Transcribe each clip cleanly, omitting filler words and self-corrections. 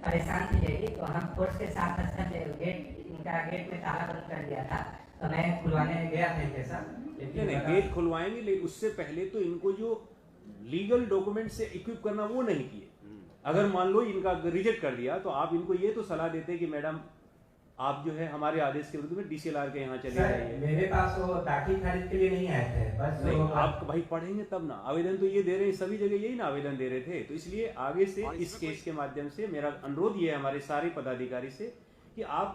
परेशान थी लेडी, तो हम फोर्स के साथ गेट इनका गेट में ताला बंद कर दिया था, तो मैं खुलवाने गया था इनके साथ। लेकिन गेट खुलवाएंगे, लेकिन उससे पहले तो इनको जो लीगल डॉक्यूमेंट से इक्विप करना वो नहीं किए। अगर मान लो इनका रिजेक्ट कर दिया तो आप इनको ये तो सलाह देते कि मैडम आप जो है हमारे आदेश के विरुद्ध में डीसीएलआर के यहाँ चले आइए। मेरे पास वो दाखिल खारिज के लिए नहीं आए थे, बस नहीं, आप भाई पढ़ेंगे तब ना। आवेदन तो ये दे रहे हैं, सभी जगह यही ना आवेदन दे रहे थे। तो इसलिए आगे से इस केस के माध्यम से मेरा अनुरोध ये है हमारे सारे पदाधिकारी से कि आप,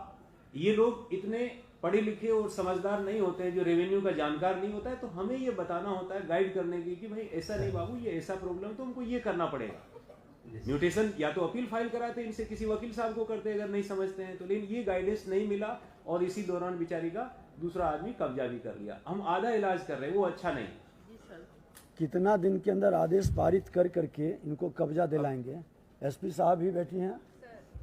ये लोग इतने पढ़े लिखे और समझदार नहीं होते हैं, जो रेवेन्यू का जानकार नहीं होता है, तो हमें ये बताना होता है, गाइड करने की कि भाई ऐसा नहीं बाबू, ये ऐसा प्रॉब्लम, तो हमको ये करना पड़ेगा। म्यूटेशन या तो अपील फाइल कराते इनसे, किसी वकील साहब को करते अगर नहीं समझते हैं तो, लेकिन ये गाइडेंस नहीं मिला और इसी दौरान बेचारी का दूसरा आदमी कब्जा भी कर लिया। हम आधा इलाज कर रहे हैं, वो अच्छा नहीं। कितना दिन के अंदर आदेश पारित कर करके इनको कब्जा दिलाएंगे? एसपी साहब भी बैठी हैं।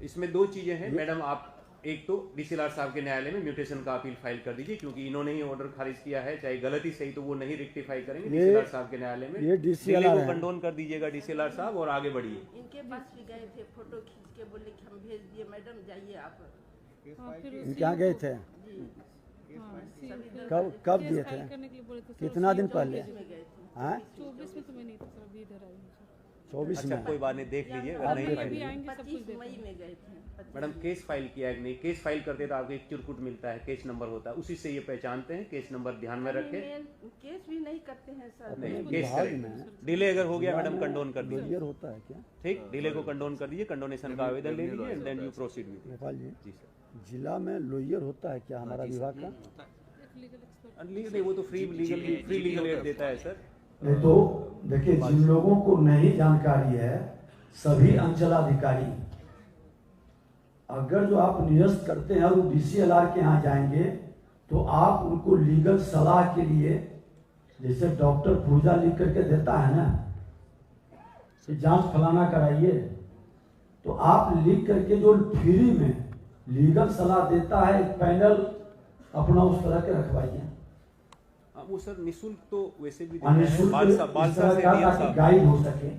इसमें दो चीजें हैं मैडम, आप एक तो डीसीएलआर साहब के न्यायालय में म्यूटेशन का अपील फाइल कर दीजिए, क्योंकि इन्होंने ही ऑर्डर खारिज किया है, चाहे गलती सही तो वो नहीं रेक्टिफाई करेंगे डीसीएलआर साहब के न्यायालय में। ये डीसीएलआर को कंडोन कर दीजिएगा डीसीएलआर साहब और आगे बढ़िए। इनके पास भी गए थे, फोटो खींच के बोले कि हम भेज दिए मैडम, जाइए आप। क्या गए थे? कब दिए थे? कितना दिन पहले? 24 में तो मैं नहीं था सर, अभी इधर आई हूँ सर। 24 अच्छा में? कोई बात नहीं, देख लीजिए अगर नहीं फाइल। 25 मई में गए थे। मैडम केस फाइल किया है कि नहीं? केस फाइल करते तो आपको एक चिरकुट मिलता है, केस नंबर होता है, उसी से ये पहचानते हैं। केस नंबर ध्यान में रखें। केस भी नहीं करते हैं सर। नहीं, केस करें। डिले अगर हो गया मैडम कंडोन कर दीजिए। लॉयर होता है क्या? ठीक, डिले को कंडोन कर दीजिए, कंडोनेशन का आवेदन ले लीजिए and then you proceed with. Nepal ji, जी सर। जिला में लॉयर होता है क्या हमारा विभाग का? नहीं, वो तो फ्री लीगल एड देता है सर। नहीं तो देखिए, जिन लोगों को नहीं जानकारी है, सभी अंचलाधिकारी अगर जो आप निरस्त करते हैं और वो डीसीएलआर के यहाँ जाएंगे तो आप उनको लीगल सलाह के लिए, जैसे डॉक्टर पूजा लिख करके देता है ना कि जांच फलाना कराइए, तो आप लिख करके जो फ्री में लीगल सलाह देता है, एक पैनल अपना उस तरह के रखवाइए। वो सर निःशुल्क तो वैसे भी बालसा से गाइड हो सके,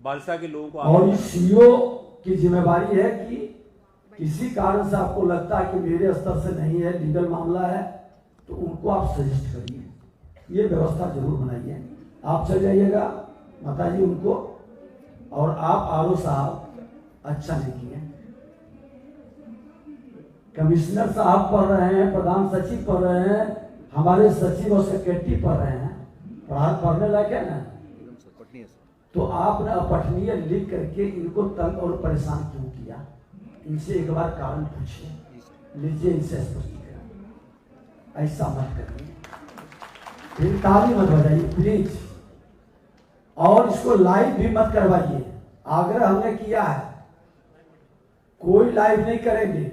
बालसा के लोगों को। और सीओ की जिम्मेवारी है कि किसी कारण से आपको लगता है कि मेरे स्तर से नहीं है, लीगल मामला है, तो उनको आप सजेस्ट करिए। ये व्यवस्था जरूर बनाइए। आप चल जाइएगा माता जी उनको, और आप आरओ साहब अच्छा लिखिए, कमिश्नर साहब पढ़ रहे हैं, प्रधान सचिव पढ़ रहे हैं, हमारे सचिव और सेक्रेटरी पढ़ रहे हैं, पढ़ने लायक है ना, तो आपने अपठनीय लिख करके इनको तंग और परेशान क्यों किया? इनसे एक बार कारण पूछिए, लीजिए इनसे स्पष्टीकरण। ऐसा मत करिए, फिर ताली मत बजाइए प्लीज, और इसको लाइव भी मत करवाइए। आग्रह हमने किया है, कोई लाइव नहीं करेंगे।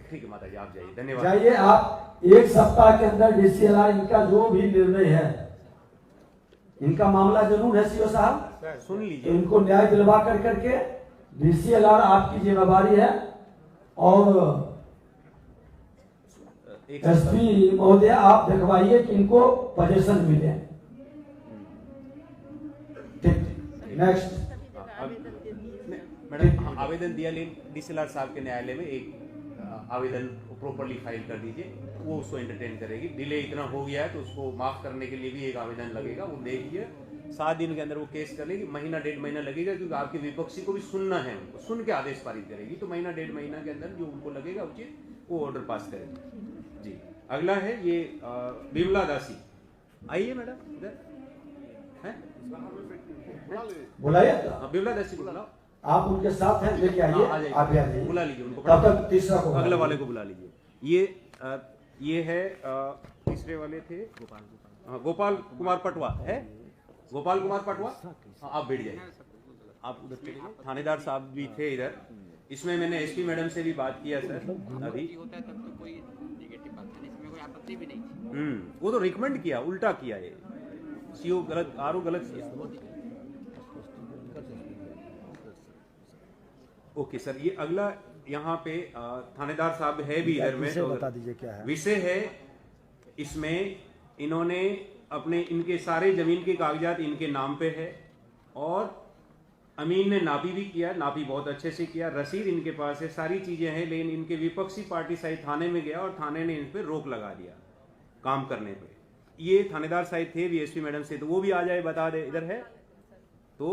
ठीक है माता जी, आप जाइए, धन्यवाद। जाइए आप, एक सप्ताह के अंदर डीसीएलआर इनका जो भी निर्णय है, इनका मामला जरूर है सीओ साहब, सुन लीजिए, तो इनको न्याय दिलवा कर करके डीसीएलआर आपकी जिम्मेवारी है। और एसपी महोदय आप देखवाइए कि इनको पोजीशन मिले। ठीक, नेक्स्ट। मैडम आवेदन दिया, लेकिन डीसीएलआर साहब के न्यायालय में एक आवेदन प्रॉपर्ली फाइल कर दीजिए, वो उसको एंटरटेन करेगी। डिले इतना हो गया है तो उसको माफ करने के लिए भी एक आवेदन लगेगा, वो देखिए 7 दिन के अंदर वो केस कर लेगी। महीना 1.5 महीना लगेगा, क्योंकि आपके विपक्षी को भी सुनना है, उनको सुन के आदेश पारित करेगी, तो महीना 1.5 महीना के अंदर जो उनको लगेगा उचित, वो ऑर्डर पास करेगी। जी, अगला है ये बिमला दासी। आइए मैडम, इधर है, बुलाइए, बिमला दासी को बुलाओ। आप उनके साथ हैं, लेके आइए, आप भी आइए, बुला लीजिए उनको। तब तक तीसरा को, अगले वाले को बुला लीजिए। ये है तीसरे वाले थे गोपाल कुमार पटवा है, गोपाल कुमार पटवा। हाँ, आप बैठ जाइए, आप उधर चले जाइए। थानेदार साहब भी थे इधर। इसमें मैंने एसपी मैडम से भी बात किया सर अभी, वो तो रिकमेंड किया, उल्टा किया, ये सीओ गलत, आरओ गलत किया। ओके सर, ये अगला यहाँ पे थानेदार साहब है भी इधर में, तो बता दीजिए क्या है विषय है। इसमें इन्होंने अपने, इनके सारे जमीन के कागजात इनके नाम पे है, और अमीन ने नापी भी किया, नापी बहुत अच्छे से किया, रसीद इनके पास है, सारी चीजें हैं, लेकिन इनके विपक्षी पार्टी साहिब थाने में गया और थाने ने इन पर रोक लगा दिया काम करने पे। ये थानेदार साहिब थे बीएसपी मैडम से, तो वो भी आ जाए, बता दे इधर है तो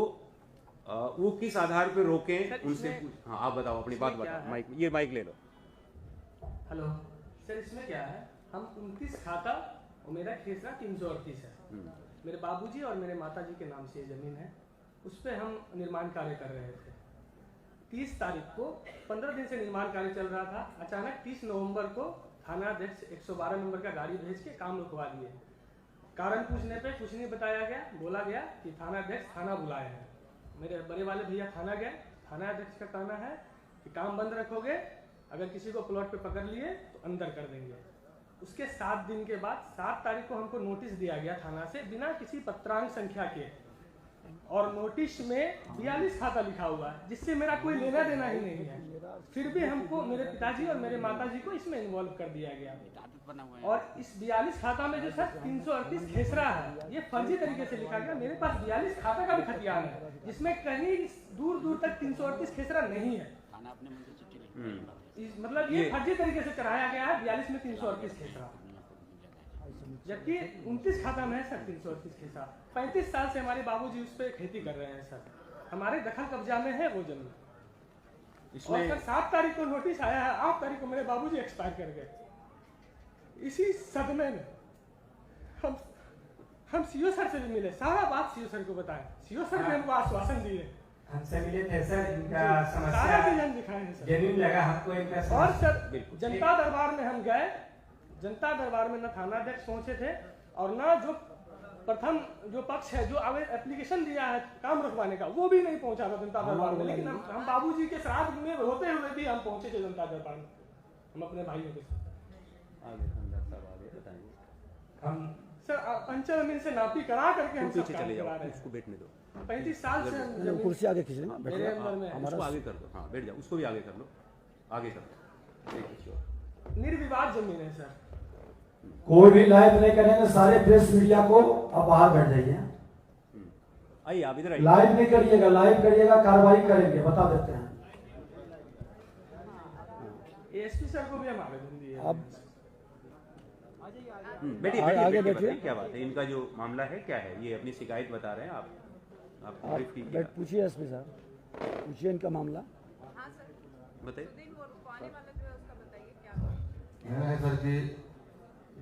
वो किस आधार पे रोकें उनसे। हाँ आप बताओ, अपनी बात बताओ, माइक ये माइक ले लो। हेलो सर, इसमें क्या है, हम 29 खाता और मेरा खेसरा 338 है। मेरे बाबूजी और मेरे माताजी के नाम से ये जमीन है, उस पर हम निर्माण कार्य कर रहे थे। 30 तारीख को 15 दिन से निर्माण कार्य चल रहा था, अचानक 30 नवंबर को थानाध्यक्ष 112 नंबर का गाड़ी भेज के काम रुकवा दिए। कारण पूछने पे कुछ नहीं बताया गया, बोला गया कि थानाध्यक्ष थाना बुलाए हैं। मेरे बड़े वाले भैया थाना गए, थानाध्यक्ष का कहना है कि काम बंद रखोगे, अगर किसी को प्लॉट पे पकड़ लिए तो अंदर कर देंगे। उसके 7 दिन के बाद 7 तारीख को हमको नोटिस दिया गया थाना से, बिना किसी पत्रांक संख्या के, और नोटिस में 42 खाता लिखा हुआ है, जिससे मेरा कोई लेना देना ही नहीं है। फिर भी हमको, मेरे पिताजी और मेरे माताजी को इसमें इन्वॉल्व कर दिया गया। और इस 42 खाता में जो सर 338 खेसरा है, ये फर्जी तरीके से लिखा गया। मेरे पास 42 खाता का भी खतियान है, जिसमें कहीं दूर दूर तक 338 खेसरा नहीं है। मतलब ये फर्जी तरीके से कराया गया है। 42 में 338 खेसरा, जबकि 29 खाता में है सर 338 खेसरा। 35 साल से हमारे बाबूजी उस पर खेती कर रहे हैं सर, हमारे दखल कब्जा में है वो जमीन। और सर 7 तारीख को नोटिस आया है, 8 तारीख को मेरे बाबूजी एक्सपायर कर गए। इसी सदमे में हम सीओ सर से भी मिले, सारा बात सीओ सर को बताए। सीओ सर ने हमको आश्वासन दिए, हमसे मिले थे सर, इनका सारा समस्या डिजाइन दिखाए हैं सर। जेन्युइन लगा हमको इनका और समस्या। सर जनता दरबार में हम गए, जनता दरबार में न थानाध्यक्ष पहुंचे थे और न जो प्रथम जो पक्ष है जो एप्लीकेशन दिया है काम रुकवाने का, वो भी नहीं पहुंचा था जनता दरबार में। लेकिन हम बाबूजी के श्राद्ध में होते हुए भी हम पहुंचे थे जनता दरबार में, हम अपने भाइयों के साथ। हम सर पंचर जमीन से नापी करा करके हम पीछे चले जाओ, उसको बैठने दो। 35 साल से हम वो कुर्सी आगे खींच लेना, मेरे अंदर में है। उसको आगे कर दो, हाँ बैठ जाओ, उसको भी आगे कर लो, आगे कर दो। निर्विवाद जमीन है सर। कोई भी लाइव नहीं करेंगे, सारे प्रेस मीडिया को आप बाहर बैठ जाइए। आइए आप इधर आइए। लाइव नहीं करिएगा, लाइव करिएगा कार्रवाई करेंगे, बता देते हैं। एसपी सर को भी हम आवेदन दिए। अब बैठिए आगे बैठिए, बैठिए। क्या बात है, इनका जो मामला है क्या है, ये अपनी शिकायत बता रहे हैं। आप ब्रीफ कीजिए, बैठ पूछिए एसपी साहब, पूछिए इनका मामला। बताइए। कहना है सर कि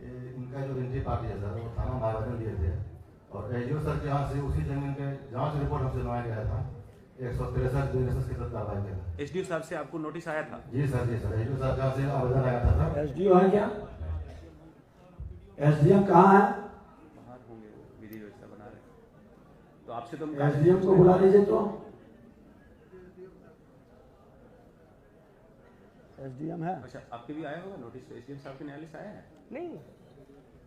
इनका जो रेंटी पार्टी है सर, वो थाना में आवेदन दिए थे और एजीओ सर के यहाँ से उसी जमीन पे जांच रिपोर्ट हमसे मंगाया गया था। 163 के तहत कार्रवाई किया। एसडीओ साहब से आपको नोटिस आया था? जी सर, जी सर, एजीओ सर से आवेदन आया था सर। एसडीओ है क्या? एसडीएम कहाँ है? बाहर होंगे, वो विधि व्यवस्था बना रहे हैं। तो आपसे तो एसडीएम को बुला लीजिए। तो एसडीएम है। अच्छा, आपके भी आया होगा नोटिस, एसडीएम साहब के न्यायालय से आया है? नहीं,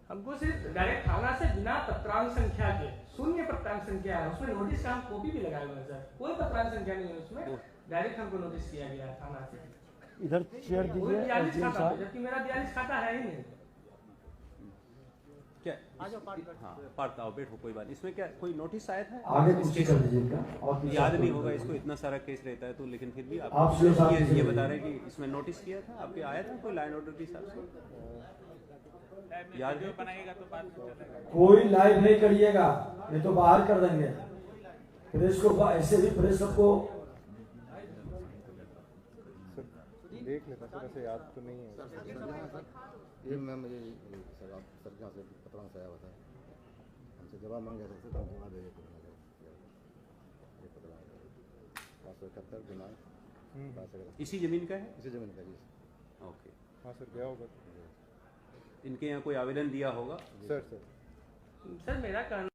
हमको सिर्फ डायरेक्ट थाना से बिना पत्रांक संख्या के, शून्य पत्रांक संख्या है उसमें, नोटिस का हम कॉपी भी लगाए हुए हैं सर, कोई पत्रांक संख्या नहीं है उसमें, डायरेक्ट हमको नोटिस किया गया थाना से। इधर शेयर कोई दीजिए 42 एसडीएम खाता, साहब। जबकि मेरा 42 खाता है ही नहीं। क्या हाँ पार्ट आओ, बैठो, कोई बात नहीं। इसमें क्या कोई नोटिस आया था? आगे इस कुछ केस कर में? दीजिए इनका। और कुछ याद आप नहीं कर होगा दीजिए। इसको, इतना सारा केस रहता है तो, लेकिन फिर भी आप सीओ साहब ये से बता रहे हैं कि इसमें नोटिस किया था, आपके आया था कोई लाइन ऑर्डर के हिसाब से? याद है? कोई लाइव नहीं करिएगा, ये तो बाहर कर देंगे प्रेस को। ऐसे भी प्रेस सबको देख लेता सर, ऐसे याद तो नहीं है। ये मैं मुझे सर आप सर के यहाँ से पत्रांक से आया हुआ था, हमसे जवाब मांग गया था, तो हम जवाब दे देते ये पत्रांक 571 दिनांक इसी जमीन का है? इसी जमीन का जी। ओके, हाँ सर, गया होगा इनके यहाँ कोई आवेदन दिया होगा? सर मेरा कहना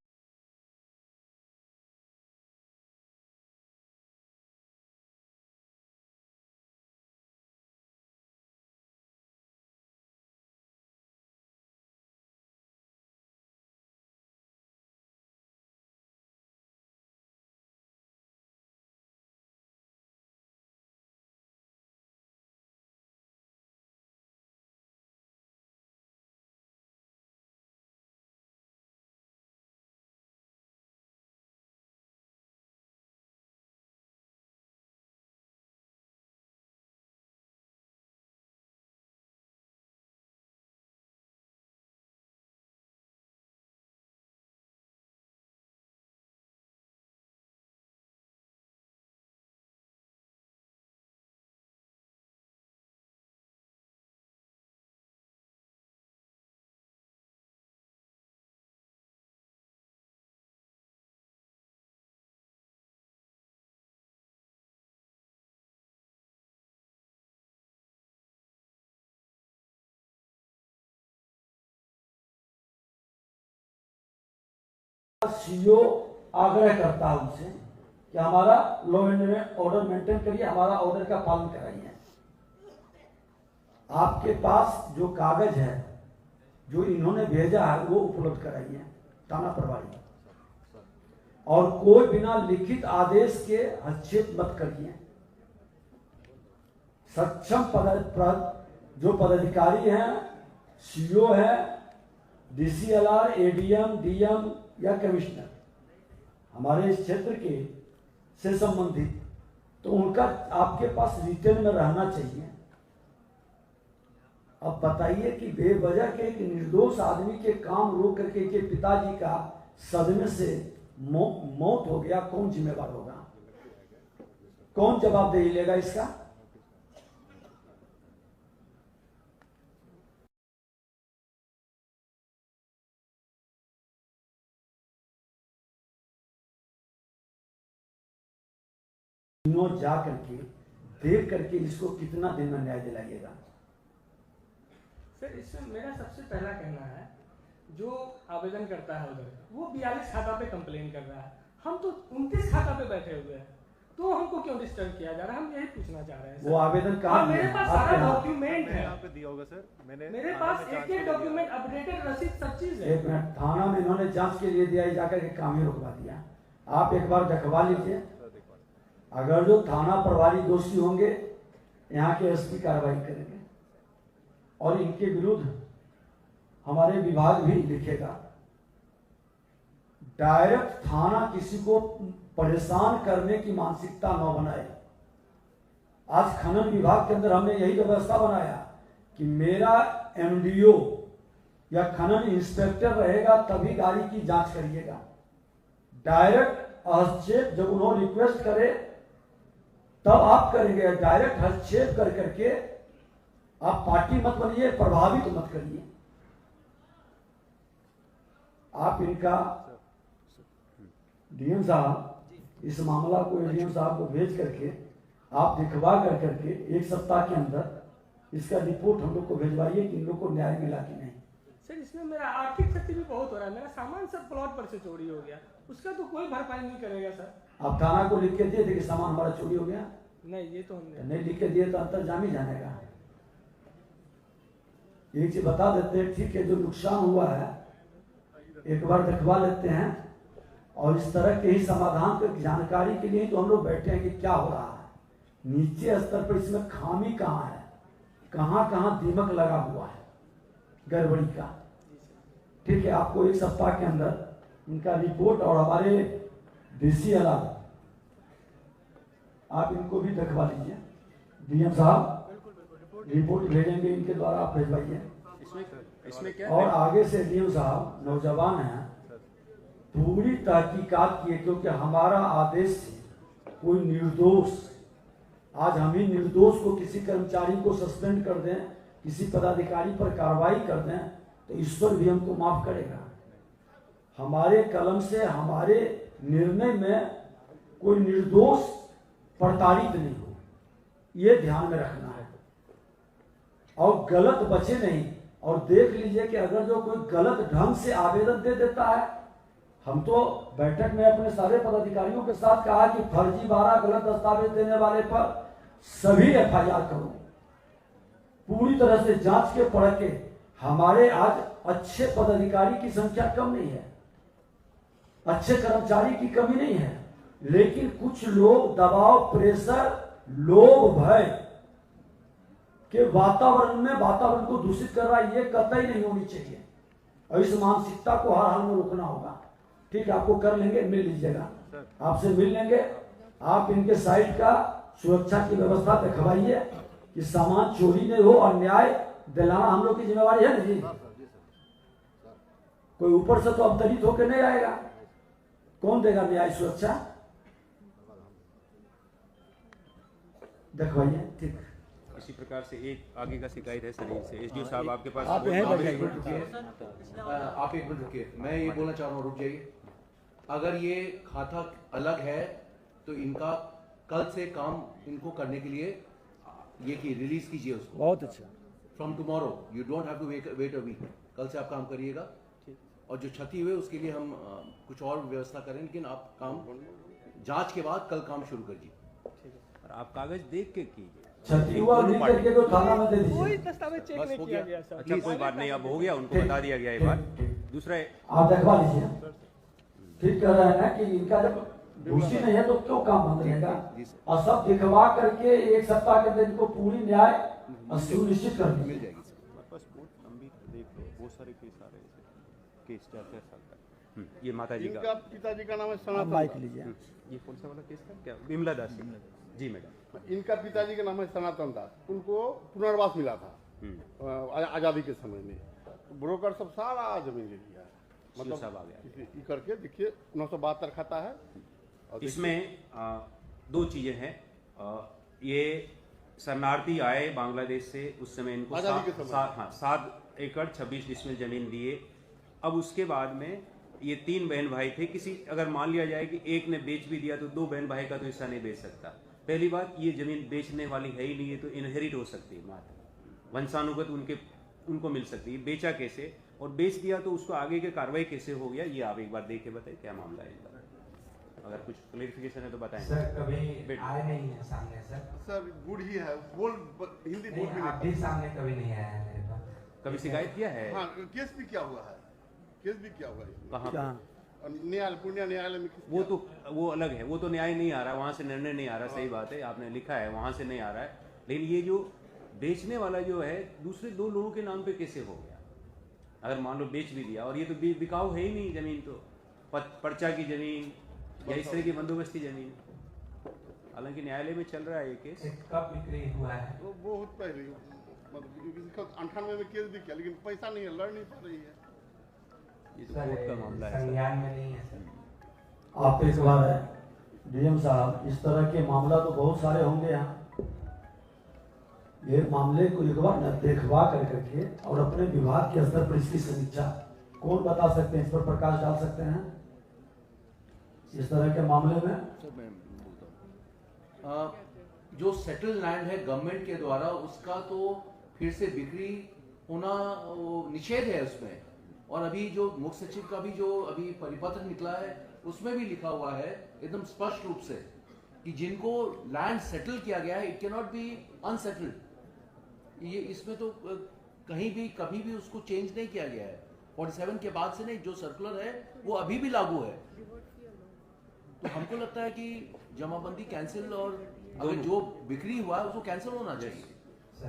सीईओ आग्रह करता है उनसे कि हमारा लॉ एंड ऑर्डर मेंटेन करिए, हमारा ऑर्डर का पालन कराइए। आपके पास जो कागज है जो इन्होंने भेजा है वो उपलब्ध कराइए थाना प्रभारी, और कोई बिना लिखित आदेश के हस्तक्षेप मत करिए। सक्षम जो पदाधिकारी हैं, सीईओ है, डीसीएलआर, एडीएम, डीएम या कमिश्नर हमारे इस क्षेत्र के से संबंधित, तो उनका आपके पास रिटर्न में रहना चाहिए। अब बताइए कि बेवजह के एक निर्दोष आदमी के काम रोक करके के पिताजी का सदमे से मौत हो गया, कौन जिम्मेवार होगा? कौन जवाबदेही लेगा इसका? जा करके देख करके इसको कितना दिन में न्याय दिलाइएगा? सर इसमें मेरा सबसे पहला कहना है, जो आवेदन करता है उधर वो 42 खाता पे कंप्लेन कर रहा है, हम तो 29 खाता पे बैठे हुए हैं, तो हमको क्यों डिस्टर्ब किया जा रहा है? हम यही पूछना चाह रहे हैं। वो आवेदन कहाँ? मेरे पास सारा डॉक्यूमेंट है, दिया होगा सर, मेरे पास एक डॉक्यूमेंट, अपडेटेड रसीद, सब चीज है। एक मिनट, थाना में इन्होंने जांच के लिए दिया, जाकर के काम ही रुकवा दिया। आप एक बार दिखवा लीजिए, अगर जो थाना प्रभारी दोषी होंगे यहाँ के एसपी कार्रवाई करेंगे और इनके विरुद्ध हमारे विभाग भी लिखेगा। डायरेक्ट थाना किसी को परेशान करने की मानसिकता न बनाए। आज खनन विभाग के अंदर हमने यही व्यवस्था बनाया कि मेरा एमडीओ या खनन इंस्पेक्टर रहेगा तभी गाड़ी की जांच करिएगा। डायरेक्ट हस्तक्षेप जब उन्होंने रिक्वेस्ट करे तब आप करेंगे। डायरेक्ट हस्तक्षेप कर करके आप पार्टी मत बनिए, प्रभावित मत करिए। आप इनका डीएम साहब इस मामला को डीएम साहब को भेज करके आप दिखवा कर करके 1 सप्ताह के अंदर इसका रिपोर्ट हम लोग को भेजवाइए कि इन लोग को न्याय मिला कि नहीं। सर इसमें मेरा आर्थिक क्षति भी बहुत हो रहा है, मेरा सामान सब प्लॉट पर से चोरी हो गया, उसका तो कोई भरपाई नहीं करेगा सर। आप थाना को लिख के दिए थे कि सामान हमारा चोरी हो गया? नहीं, ये तो हमने नहीं लिख के दिए तो अंतर्जामी जानेगा। एक चीज बता देते हैं, ठीक है, जो नुकसान हुआ है एक बार दिखवा लेते हैं और इस तरह के ही समाधान की जानकारी के लिए तो हम लोग बैठे हैं कि क्या हो रहा है नीचे स्तर पर, इसमें खामी कहाँ है, कहाँ कहाँ दीमक लगा हुआ है गड़बड़ी का। ठीक है, आपको 1 सप्ताह के अंदर इनका रिपोर्ट और हमारे डीसीएलआर आप इनको भी दिखवा लीजिए। डीएम साहब रिपोर्ट भेजेंगे इनके द्वारा, आप भेजवाइए। इसमें क्या और आगे से डीएम साहब नौजवान हैं, पूरी तहकीकात किए, क्योंकि हमारा आदेश कोई निर्दोष, आज हम ही निर्दोष को किसी कर्मचारी को सस्पेंड कर दें, किसी पदाधिकारी पर कार्रवाई कर दें तो ईश्वर भी हमको माफ करेगा। हमारे कलम से, हमारे निर्णय में कोई निर्दोष प्रताड़ित नहीं हो, ये ध्यान में रखना है और गलत बचे नहीं। और देख लीजिए कि अगर जो कोई गलत ढंग से आवेदन दे देता है, हम तो बैठक में अपने सारे पदाधिकारियों के साथ कहा कि फर्जी 12 गलत दस्तावेज देने वाले पर सभी एफआईआर करो, पूरी तरह से जांच के परख के। हमारे आज अच्छे पदाधिकारी की संख्या कम नहीं है, अच्छे कर्मचारी की कमी नहीं है, लेकिन कुछ लोग दबाव, प्रेशर, लोभ, भय के वातावरण को दूषित कर रहा है। ये कतई नहीं होनी चाहिए और इस मानसिकता को हर हाल में रोकना होगा। ठीक है, आपको कर लेंगे, मिल लीजिएगा, आपसे मिल लेंगे। आप इनके साइड का सुरक्षा की व्यवस्था दिखवाइए कि सामान चोरी नहीं हो और न्याय दिलाना हम लोग की जिम्मेवारी है ना जी। कोई ऊपर से तो अवतरित होकर नहीं आएगा, कौन देगा न्याय सुरक्षा? दिखवाइए। ठीक, इसी प्रकार से एक आगे का शिकायत है शरीर से। एसडीओ साहब आपके पास आप यहीं आप एक मिनट रुकिए, मैं ये बोलना चाह रहा हूँ, रुक जाइए। अगर ये खाता अलग है तो इनका कल से काम इनको करने के लिए ये की रिलीज कीजिए उसको। बहुत अच्छा। From tomorrow, you don't have to wait a week. कल से आप काम करिएगा और जो क्षति हुई उसके लिए हम कुछ और व्यवस्था करें, लेकिन आप काम जांच के बाद कल काम शुरू करिए। और आप कागज देख के कीजिए, क्षति हुआ लिख करके तो थाना में दे दीजिए। कोई दस्तावेज चेक नहीं किया गया सर। अच्छा कोई बात नहीं, अब हो गया, उनको बता दिया गया ये बात। दूसरा आप देखवा लीजिए, ठीक कह रहे हैं ना कि इनका जब दोषी नहीं है तो क्यों काम बंद रहेगा, और सब दिखवा करके 1 सप्ताह के अंदर इनको पूरी न्याय सुनिश्चित कर मिल दीजिए। जाएगी। बहुत सारे केस आ रहे हैं, केस 4-4 साल का। ये माता जी इनका का, पिताजी का नाम है आप सनातन माइक दास। लीजिए। ये कौन सा वाला केस था क्या? विमला दास जी मैडम। इनका पिताजी का नाम है सनातन दास। उनको पुनर्वास मिला था आजादी के समय में। तो ब्रोकर सब सारा जमीन ले लिया है, सब आ गया। ये करके देखिए 972 खाता है। और इसमें 2 चीजें हैं। ये शरणार्थी आए बांग्लादेश से, उस समय इनको आजादी के समय। 7 एकड़ 26 डिसमिल जमीन दिए। अब उसके बाद में ये 3 बहन भाई थे, किसी अगर मान लिया जाए कि एक ने बेच भी दिया तो 2 बहन भाई का तो हिस्सा नहीं बेच सकता। पहली बात, ये जमीन बेचने वाली है ही नहीं, है तो इनहेरिट हो सकती है, मात्र वंशानुगत उनको मिल सकती है। बेचा कैसे और बेच दिया तो उसको आगे के कार्रवाई कैसे हो गया, ये आप एक बार देख के बताइए क्या मामला है। अगर कुछ क्लेरिफिकेशन है तो बताएं। सर कभी आए नहीं है सामने सर बूढ़ी है, हिंदी बोल भी आप भी सामने कभी नहीं आया है मेरे पास। कभी शिकायत किया है? हाँ, केस भी क्या हुआ है, केस भी क्या हुआ है कहाँ? न्यायालय, पूर्णिया न्यायालय में। वो अलग है, वो तो न्याय नहीं आ रहा, वहां से निर्णय नहीं आ रहा। सही बात है, आपने लिखा है वहां से नहीं आ रहा है। लेकिन ये जो बेचने वाला जो है, दूसरे 2 लोगों के नाम पे कैसे हो गया? अगर मान लो बेच भी दिया, और ये तो बिकाऊ है ही नहीं जमीन, तो पर्चा की जमीन या इस तरह की बंदोबस्ती जमीन। हालांकि न्यायालय में चल रहा है ये केस। कब बिक्री हुआ है? तो बहुत पहले, मतलब 98 में केस भी किया, लेकिन पैसा नहीं है, लड़ नहीं पा रही है। ये तो कोर्ट का मामला है। संज्ञान में नहीं है सर। आप इस बार डीएम साहब, इस तरह के मामला तो बहुत सारे होंगे यहाँ। ये मामले को एक बार न देखवा करके और अपने विभाग के स्तर पर इसकी समीक्षा, कौन बता सकते हैं, इस पर प्रकाश डाल सकते हैं इस तरह के मामले में? सर मैं बोलता हूँ, जो सेटल लैंड है गवर्नमेंट के द्वारा, उसका तो फिर से बिक्री होना निषेध है उसमें। और अभी जो मुख्य सचिव का भी जो अभी परिपत्र निकला है, उसमें भी लिखा हुआ है एकदम स्पष्ट रूप से कि जिनको लैंड सेटल किया गया है, it can not be unsettled. ये इसमें तो कहीं भी कभी भी उसको चेंज नहीं किया गया है। 47 के बाद से नहीं, जो सर्कुलर है वो अभी भी लागू है। तो हमको लगता है कि जमाबंदी कैंसिल, और अगर जो बिक्री हुआ है उसको कैंसिल होना चाहिए।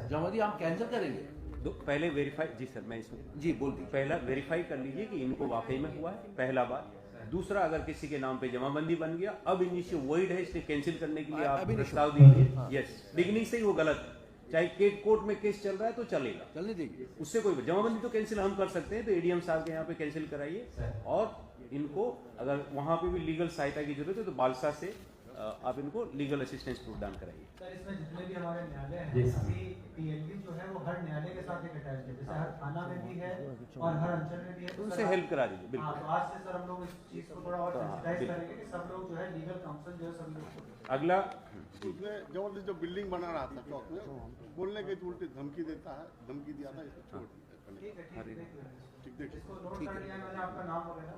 जमाबंदी हम कैंसिल करेंगे। पहले वेरीफाई, जी सर मैं इसमें जी बोल दी, पहला वेरीफाई कर लीजिए कि इनको वाकई में हुआ है, पहला बात। दूसरा, अगर किसी के नाम पे जमाबंदी बन गया, अब इनिशियल वॉइड है, इसलिए कैंसिल करने के लिए आप प्रस्ताव दीजिए। यस, बिगिनिंग से ही वो गलत है। चाहे कोर्ट में केस चल रहा है तो चलेगा, चलने देंगे, उससे कोई जमाबंदी तो कैंसिल हम कर सकते हैं। तो एडीएम साहब के यहाँ पे कैंसिल कराइए, और इनको अगर वहां पे भी लीगल सहायता की जरूरत है तो बालसा से आप इनको लीगल असिस्टेंस प्रदान कराइए। सर इसमें जितने भी हमारे न्यायालय हैं, पीएलडी जो है वो हर न्यायालय के साथ एक अटैच है, जैसे हर थाना में भी है और हर अंचल में भी है। उनसे हेल्प करा दीजिए। बिल्कुल, तो आज से सर हम लोग इस चीज को थोड़ा और सेंसिटाइज करेंगे कि सब लोग जो है लीगल काउंसिल जो है सभी लोग। अगला, उसने जबरदस्ती जो बिल्डिंग बना रहा था चौक में, बोलने के उल्टी धमकी देता है, धमकी दिया था, इसको छोड़ दिया। इसको नोट कर लिया मैंने, आपका नाम वगैरह।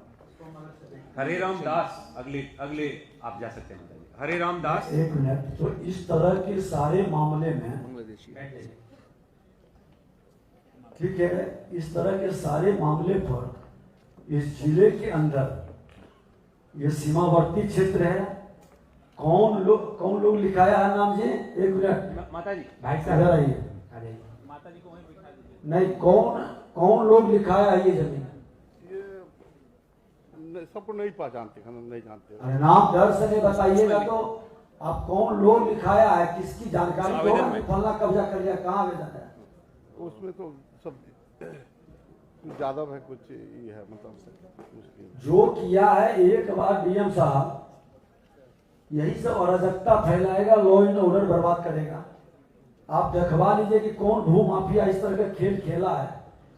हरे राम दास, अगले आप जा सकते हैं। हरे राम दास, एक मिनट। तो इस तरह के सारे मामले में, ठीक है, इस तरह के सारे मामले पर इस जिले के अंदर ये सीमावर्ती क्षेत्र है, कौन लोग लिखाया है नाम जी? एक मिनट माता जी, भाई साहब आइए। माता जी को वहीं बिठा दीजिए। नहीं, कौन लोग लिखाया है ये जमीन? सबको नहीं पहचानते, हम नहीं जानते। अरे नाम डर से नहीं बताइएगा तो आप कौन लोग लिखाया है, किसकी जानकारी को फलना कब्जा कर लिया, कहाँ आवेदन है? उसमें तो सब यादव है, कुछ ये है, मतलब जो किया है। एक बार डीएम साहब यही सब अराजकता फैलाएगा, लॉ एंड ऑर्डर बर्बाद करेगा। आप देखवा लीजिए कि कौन भू माफिया इस तरह का खेल खेला है,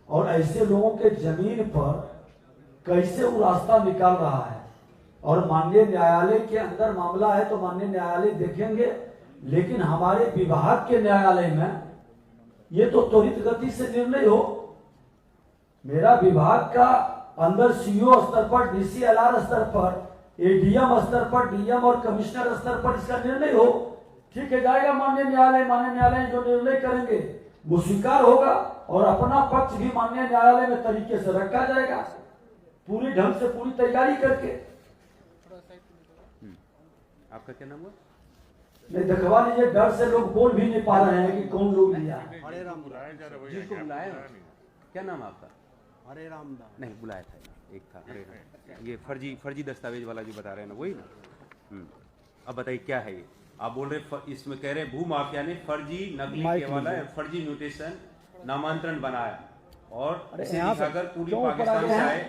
और ऐसे लोगों के जमीन पर कैसे वो रास्ता निकाल रहा है। और माननीय न्यायालय के अंदर मामला है तो माननीय न्यायालय देखेंगे, लेकिन हमारे विभाग के न्यायालय में ये तो त्वरित गति से निर्णय हो। मेरा विभाग का अंदर सीओ स्तर पर, डीसीएलआर स्तर पर, एडीएम स्तर पर, डीएम और कमिश्नर स्तर पर इसका निर्णय हो, ठीक है, जाएगा माननीय न्यायालय जो निर्णय करेंगे वो स्वीकार होगा और अपना पक्ष भी माननीय न्यायालय में तरीके से रखा जाएगा, पूरी ढंग से पूरी तैयारी करके। आपका क्या नाम हुआ? नहीं, दिखवा लीजिए, डर से लोग बोल भी नहीं पा रहे हैं कि कौन लोग लिया। हरे राम जिसको बुलाया, क्या नाम आपका? हरे राम नहीं, बुलाया था एक था हरे राम। ये फर्जी दस्तावेज वाला जो बता रहे हैं ना, वही ना। अब बताइए क्या है ये? आप बोल रहे इसमें कह रहे भू माफिया ने फर्जी नकली केवाला फर्जी म्यूटेशन नामांतरण बनाया और इसे दिखाकर पूरी पाकिस्तान से आए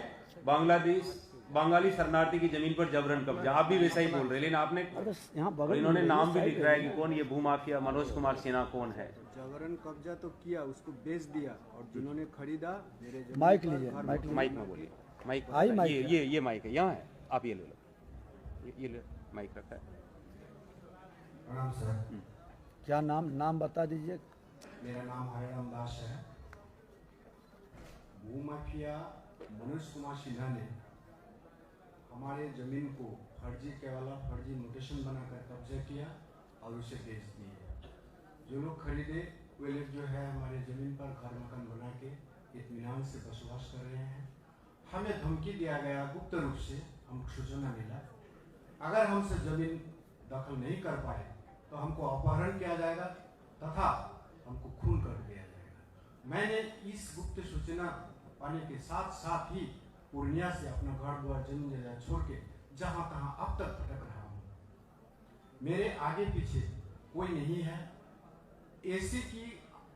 बंगाली शरणार्थी की जमीन पर जबरन कब्जा। आप भी वैसा ही बोल रहे, लेकिन आपने इन्होंने नाम भी लिख रहा है कि कौन ये भू माफिया मनोज कुमार सिन्हा कौन है। जबरन कब्जा तो किया, उसको बेच दिया और जिन्होंने खरीदा मेरे माइक लीजिए, माइक में बोलिए। माइक ये माइक है, यहाँ है, आप ये ले लो, ये ले माइक रखा है। प्रणाम सर। क्या नाम बता दीजिए। मेरा नाम हरे राम दास है। भू माफिया मनोज कुमार सिन्हा ने हमारे जमीन को फर्जी केवाला फर्जी म्यूटेशन बनाकर कब्जा किया और उसे बेच दिए। जो लोग खरीदे वे लोग जो है हमारे जमीन पर घर मकान बना के इत्मीनान से बसवास कर रहे हैं। हमें धमकी दिया गया गुप्त रूप से, हमको सूचना मिला अगर हमसे जमीन दखल नहीं कर पाए तो हमको अपहरण किया जाएगा तथा हमको खून कर दिया जाएगा। मैंने इस गुप्त सूचना पाने के साथ साथ ही पूर्णिया से अपना घर द्वार जमीन जगह छोड़ के जहाँ तहाँ अब तक भटक रहा हूँ। मेरे आगे पीछे कोई नहीं है। ऐसे की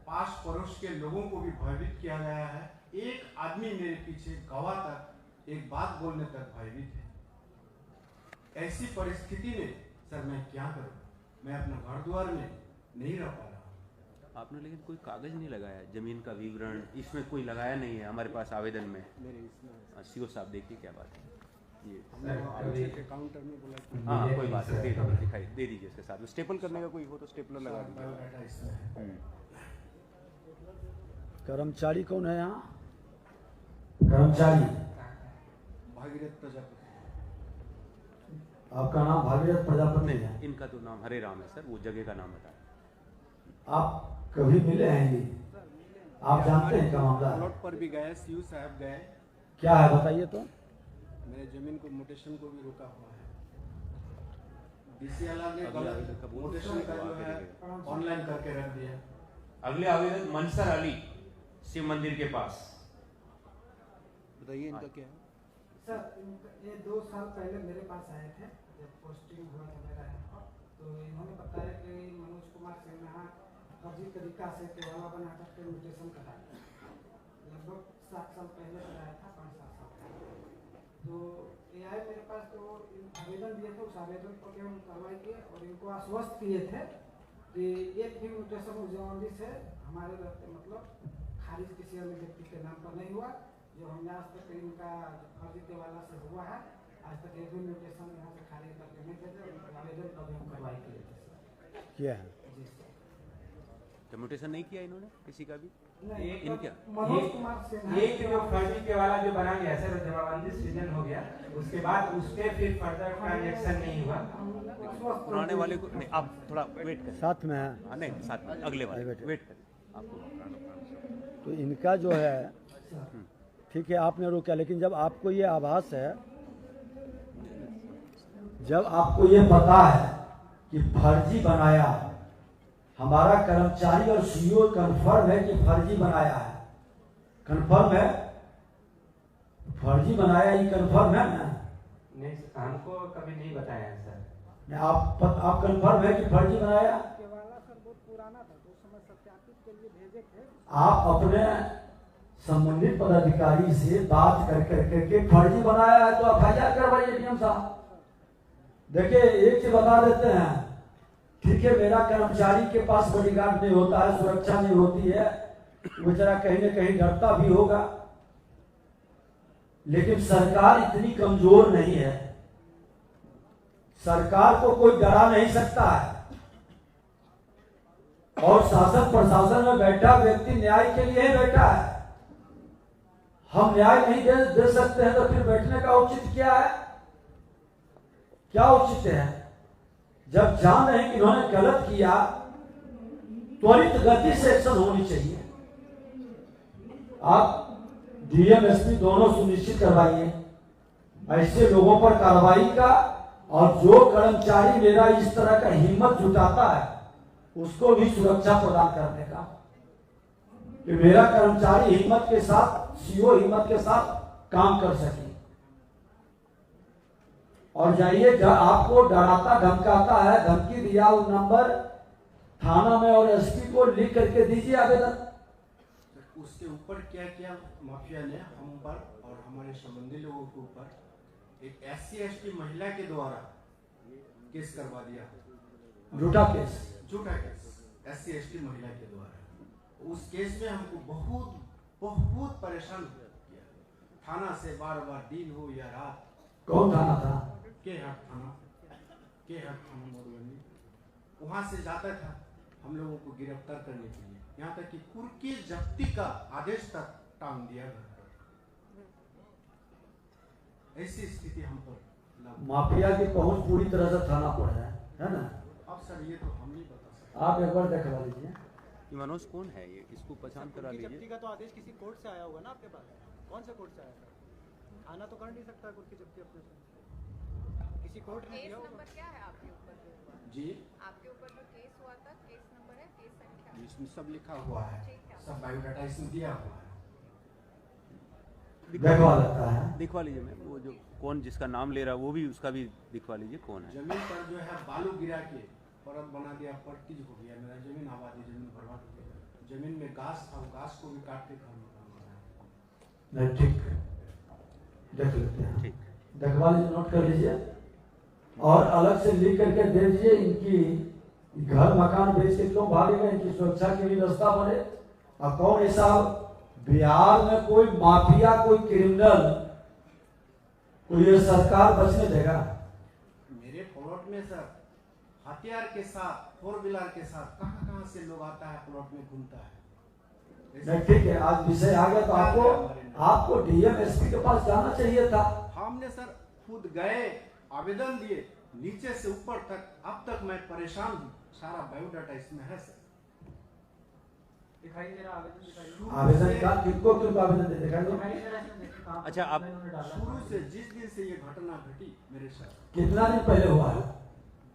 पास पड़ोस के लोगों को भी भयभीत किया गया है। एक आदमी मेरे पीछे गवाह तक एक बात बोलने तक भयभीत है। ऐसी परिस्थिति में सर मैं क्या करूं? मैं अपना घर द्वार में नहीं रह पा रहा हूं। आपने लेकिन कोई कागज नहीं लगाया, जमीन का विवरण इसमें कोई लगाया नहीं है हमारे पास आवेदन में। सीओ साहब देखिए क्या बात है ये काउंटर में बोला। हाँ कोई बात नहीं, दिखाई दे दीजिए इसके साथ में। स्टेपल करने का कोई हो तो स्टेपलर लगा दीजिए। कर्मचारी कौन है यहाँ? कर्मचारी भागीरथ प्रजापति। आपका नाम भागीरथ प्रजापति है? इनका तो नाम हरे राम है सर, वो जगह का नाम बताया। आप कभी मिले हैं ये? आप जानते हैं क्या मामला? प्लॉट पर भी गए, सीयू साहब गए। क्या है बताइए तो। मेरे जमीन को म्यूटेशन को भी रोका हुआ है। डीसीएलआर ने म्यूटेशन का जो है ऑनलाइन करके रख दिया। अगले आवेदन मंसर अली शिव मंदिर के पास। बताइए इनका क्या है? सर ये 2 साल पहले मेरे पास आए थे जब पोस्टिंग हुआ था मेरा यहाँ पर, तो इन्होंने बताया कि मनोज कुमार सिन्हा फर्जी तरीका से केवाला बना करके म्यूटेशन कराया। लगभग 7 साल पहले कराया था, 5-7 साल पहले। तो ये आए मेरे पास, तो आवेदन दिए थे, उस आवेदन पर हम कार्रवाई किए और इनको आश्वस्त किए थे कि एक भी म्यूटेशन उस जमाने से हमारे रहते मतलब खारिज किसी अन्य व्यक्ति के नाम पर नहीं हुआ। जो हमने आज तक इनका फर्जी केवाला से हुआ है, आज तक एक भी म्यूटेशन यहाँ से खारिज करके नहीं देते। आवेदन कभी हम कार्रवाई किए थे क्या है? जी तो म्यूटेशन नहीं किया इन्होंने किसी का भी? इनका मनोज कुमार सिन्हा एक जो फर्जी केवाला जो बना गया सर, जमाबंदी सीजन हो गया, उसके बाद उसके फिर फर्दर ट्रांजैक्शन नहीं हुआ। पुराने वाले को नहीं, आप थोड़ा वेट करें। साथ में है? हाँ नहीं, साथ में अगले वाले वेट करें आपको। तो इनका जो है ठीक है, आपने रोका, लेकिन जब आपको ये आभास है, जब आपको ये पता है कि फर्जी बनाया, हमारा कर्मचारी और सीईओ कंफर्म है कि फर्जी बनाया है, कंफर्म है, फर्जी बनाया ये कंफर्म है ना? नहीं, हमको कभी नहीं बताया है सर। आप कंफर्म है कि फर्जी बनाया? केवाला सर बहुत पुराना था, तो समय सत्यापित के लिए भेजे थे। आप अपने संबंधित पदाधिकारी से बात करके फर्जी बनाया है तो एफआईआर करवाइए डीएम साहब। देखिए एक चीज बता देते हैं, ठीक है, मेरा कर्मचारी के पास बॉडीगार्ड नहीं होता है, सुरक्षा नहीं होती है, बेचारा कहीं न कहीं डरता भी होगा, लेकिन सरकार इतनी कमजोर नहीं है। सरकार को कोई डरा नहीं सकता है और शासन प्रशासन में बैठा व्यक्ति न्याय के लिए ही बैठा है। हम न्याय नहीं दे सकते हैं तो फिर बैठने का औचित्य क्या है? क्या औचित्य है? जब जान रहे कि इन्होंने गलत किया, त्वरित गति से एक्शन होनी चाहिए। आप डीएम एसपी दोनों सुनिश्चित करवाइए ऐसे लोगों पर कार्रवाई का, और जो कर्मचारी मेरा इस तरह का हिम्मत जुटाता है उसको भी सुरक्षा प्रदान करने का, कि मेरा कर्मचारी हिम्मत के साथ, सीओ हिम्मत के साथ काम कर सके। और जाइए, आपको डराता धमकाता है, धमकी दिया उस नंबर थाना में, और एसपी को लिख करके दीजिए आवेदन। उसके ऊपर क्या किया माफिया ने हम पर और हमारे संबंधी लोगों के ऊपर एक SC/ST महिला के द्वारा केस करवा दिया, झूठा केस SC/ST महिला के द्वारा। उस केस में हमको बहुत परेशान किया। थाना से बार बार दिन हो या रात। कौन थाना था? के हट थाना मोरबी। वहां से जाता था हम लोगों को गिरफ्तार करने के लिए, यहाँ तक कि कुर्की जब्ती का आदेश तक टांग दिया गया। ऐसी स्थिति हम पर माफिया की पहुंच पूरी तरह से थाना पर है ना? अब सर ये तो हम नहीं बता सकते। आप एक बार देखवा लीजिए। ये मनोज कौन है? ये इसको पहचान करा लीजिए। जब्ती का तो आदेश किसी कोर्ट से आया होगा ना आपके पास? कौन सा कोर्ट से आया था? थाना तो कर नहीं सकता कुर्की जब्ती अपने से, किसी कोर्ट ने दिया होगा। नंबर क्या है आपके ऊपर जो हुआ? जी आपके ऊपर जो केस हुआ था, केस नंबर है, केस संख्या? इसमें सब लिखा हुआ है, सब बायोडाटा इसमें दिया हुआ है। दिखवा लेता है, दिखवा लीजिए मैम। वो जो कौन जिसका नाम ले रहा है वो भी, उसका भी दिखवा लीजिए कौन है। जमीन पर जो है बालू गिरा के परत बना दिया, पर्टिज हो गया। मेरा जमीन आबादी, जमीन बर्बाद हो गया। जमीन में घास था, घास को भी काट के घर बनाया। नहीं, ठीक, देख लेते हैं। दिखवा लीजिए, नोट कर लीजिए, और अलग से लिख करके दे दीजिए। इनकी घर मकान बेच के क्यों भागेगा? इनकी सुरक्षा की व्यवस्था बने। और कौन ऐसा बिहार में कोई माफिया, कोई क्रिमिनल, कोई ये सरकार बचने देगा? मेरे प्लॉट में सर हथियार के साथ, 4 व्हीलर के साथ कहां से लोग आता है, प्लॉट में घूमता है। नहीं, ठीक है, आज विषय आ गया तो आपको डीएम एसपी के पास जाना चाहिए था। हमने सर खुद गए, आवेदन दिए, नीचे से ऊपर तक। अब तक मैं परेशान हूँ। सारा बायोडाटा इसमें है सर। दिखाई जरा आवेदन दिखाइए। आवेदन का किसको आवेदन दे दिखाइए। अच्छा, आप शुरू से जिस दिन से ये घटना घटी मेरे साथ, कितना दिन पहले हुआ है?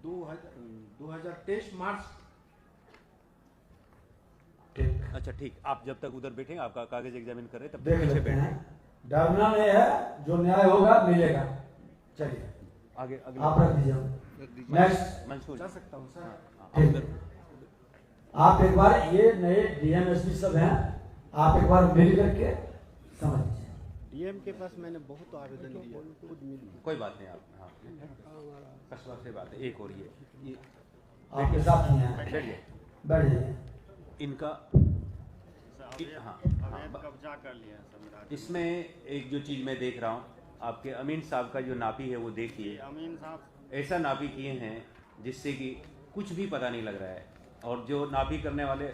2023 मार्च। ठीक, अच्छा ठीक, आप जब तक उधर बैठेंगे, आपका कागज एग्जामिन कर रहे तब देख तक पीछे लेते हैं। बैठेंगे। डरना नहीं है, जो न्याय होगा मिलेगा। चलिए आगे आप रख दीजिए। नेक्स्ट मंसूर जा सकता हूँ सर। ठीक, आप एक बार, ये नए डीएम एसपी सब हैं, आप एक बार मिल करके समझ लीजिए। डीएम के पास मैंने बहुत आवेदन दिया, खुद मिली। कोई बात नहीं, आप कस्बा से बात है। एक और ये आपके साथ ही हैं, बैठिए, बैठ जाइए। इनका कब्जा कर लिया। इसमें एक जो चीज मैं देख रहा हूँ, आपके अमीन साहब का जो नापी है वो देखिए। अमीन साहब ऐसा नापी किए हैं जिससे कि कुछ भी पता नहीं लग रहा है, और जो नापी करने वाले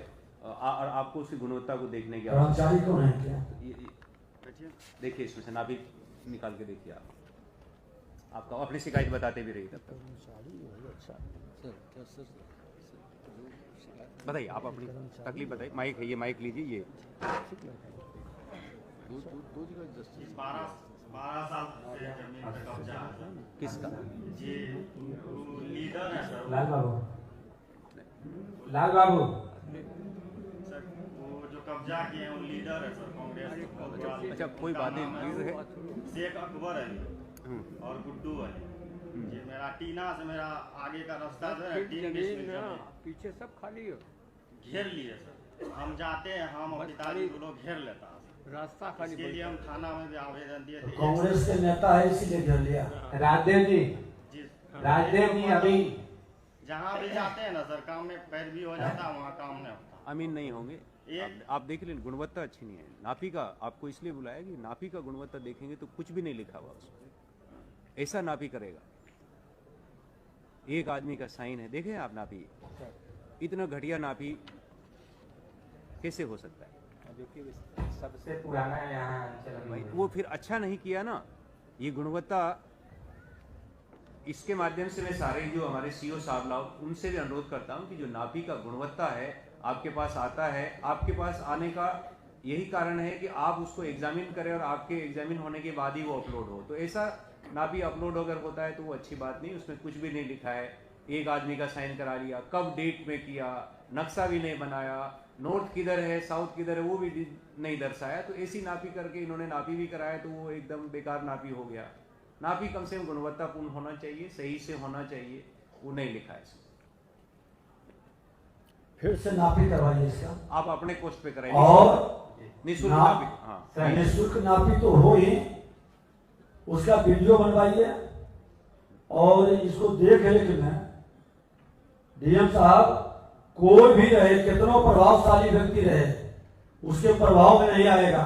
और आपको उसकी गुणवत्ता को देखने की कर्मचारी कौन है क्या? देखिए, इसमें से नापी निकाल के देखिए। आपका अपनी शिकायत बताते भी रहिए तब तक। बताइए, आप अपनी तकलीफ बताइए। माइक है, ये माइक लीजिए। ये 12 साल से जमीन पे कब्जा है। किसका? जी लीडर है सर। लाल बाबू सर, वो जो कब्जा किए हैं वो लीडर है सर, कांग्रेस। अच्छा, कोई बात नहीं है। शेख अकबर है और गुड्डू है। जी मेरा टीना से मेरा आगे का रास्ता जो है 3 बीस मीटर पीछे सब खाली है, घेर लिए सर। हम जाते हैं, हम और पिताजी को लोग घेर लेता है रास्ता खाली। इसके लिए हम थाना में भी आवेदन दिए थे। कांग्रेस के नेता है इसीलिए घेर लिया। राजदेव जी, राजदेव जी अभी जहाँ भी जाते हैं ना सर, काम में पैरवी हो जाता है, वहाँ काम नहीं होता। अमीन नहीं होंगे। आप देख लें, गुणवत्ता अच्छी नहीं है नापी का। आपको इसलिए बुलाया कि नापी का गुणवत्ता देखेंगे तो कुछ भी नहीं लिखा हुआ उसमें। ऐसा नापी करेगा, एक आदमी का साइन है, देखें आप नापी। इतना घटिया नापी कैसे हो सकता है? जो कि सबसे पुराना यहाँ चलन भाई में। वो फिर अच्छा नहीं किया ना। ये गुणवत्ता, इसके माध्यम से मैं सारे जो हमारे सीओ साहब लोग उनसे भी अनुरोध करता हूँ कि जो नापी का गुणवत्ता है आपके पास आता है, आपके पास आने का यही कारण है कि आप उसको एग्जामिन करें और आपके एग्जामिन होने के बाद ही वो अपलोड हो। तो ऐसा नापी अपलोड अगर होता है तो वो अच्छी बात नहीं। उसमें कुछ भी नहीं लिखा है, एक आदमी का साइन करा लिया, कब डेट में किया, नक्शा भी नहीं बनाया, नॉर्थ किधर है साउथ किधर है वो भी नहीं दर्शाया। तो ऐसी नापी करके इन्होंने नापी भी कराया तो वो एकदम बेकार नापी हो गया। नापी कम से कम गुणवत्तापूर्ण होना चाहिए, सही से होना चाहिए, वो नहीं लिखा है इसमें। फिर से नापी करवाइए इसका। आप अपने कोस्ट पे कराइए और निःशुल्क नापी। हाँ, निःशुल्क नापी तो हो ही, उसका वीडियो बनवाइए और इसको देख रेख में डीएम साहब कोई भी रहे, कितना प्रभावशाली व्यक्ति रहे, उसके प्रभाव में नहीं आएगा।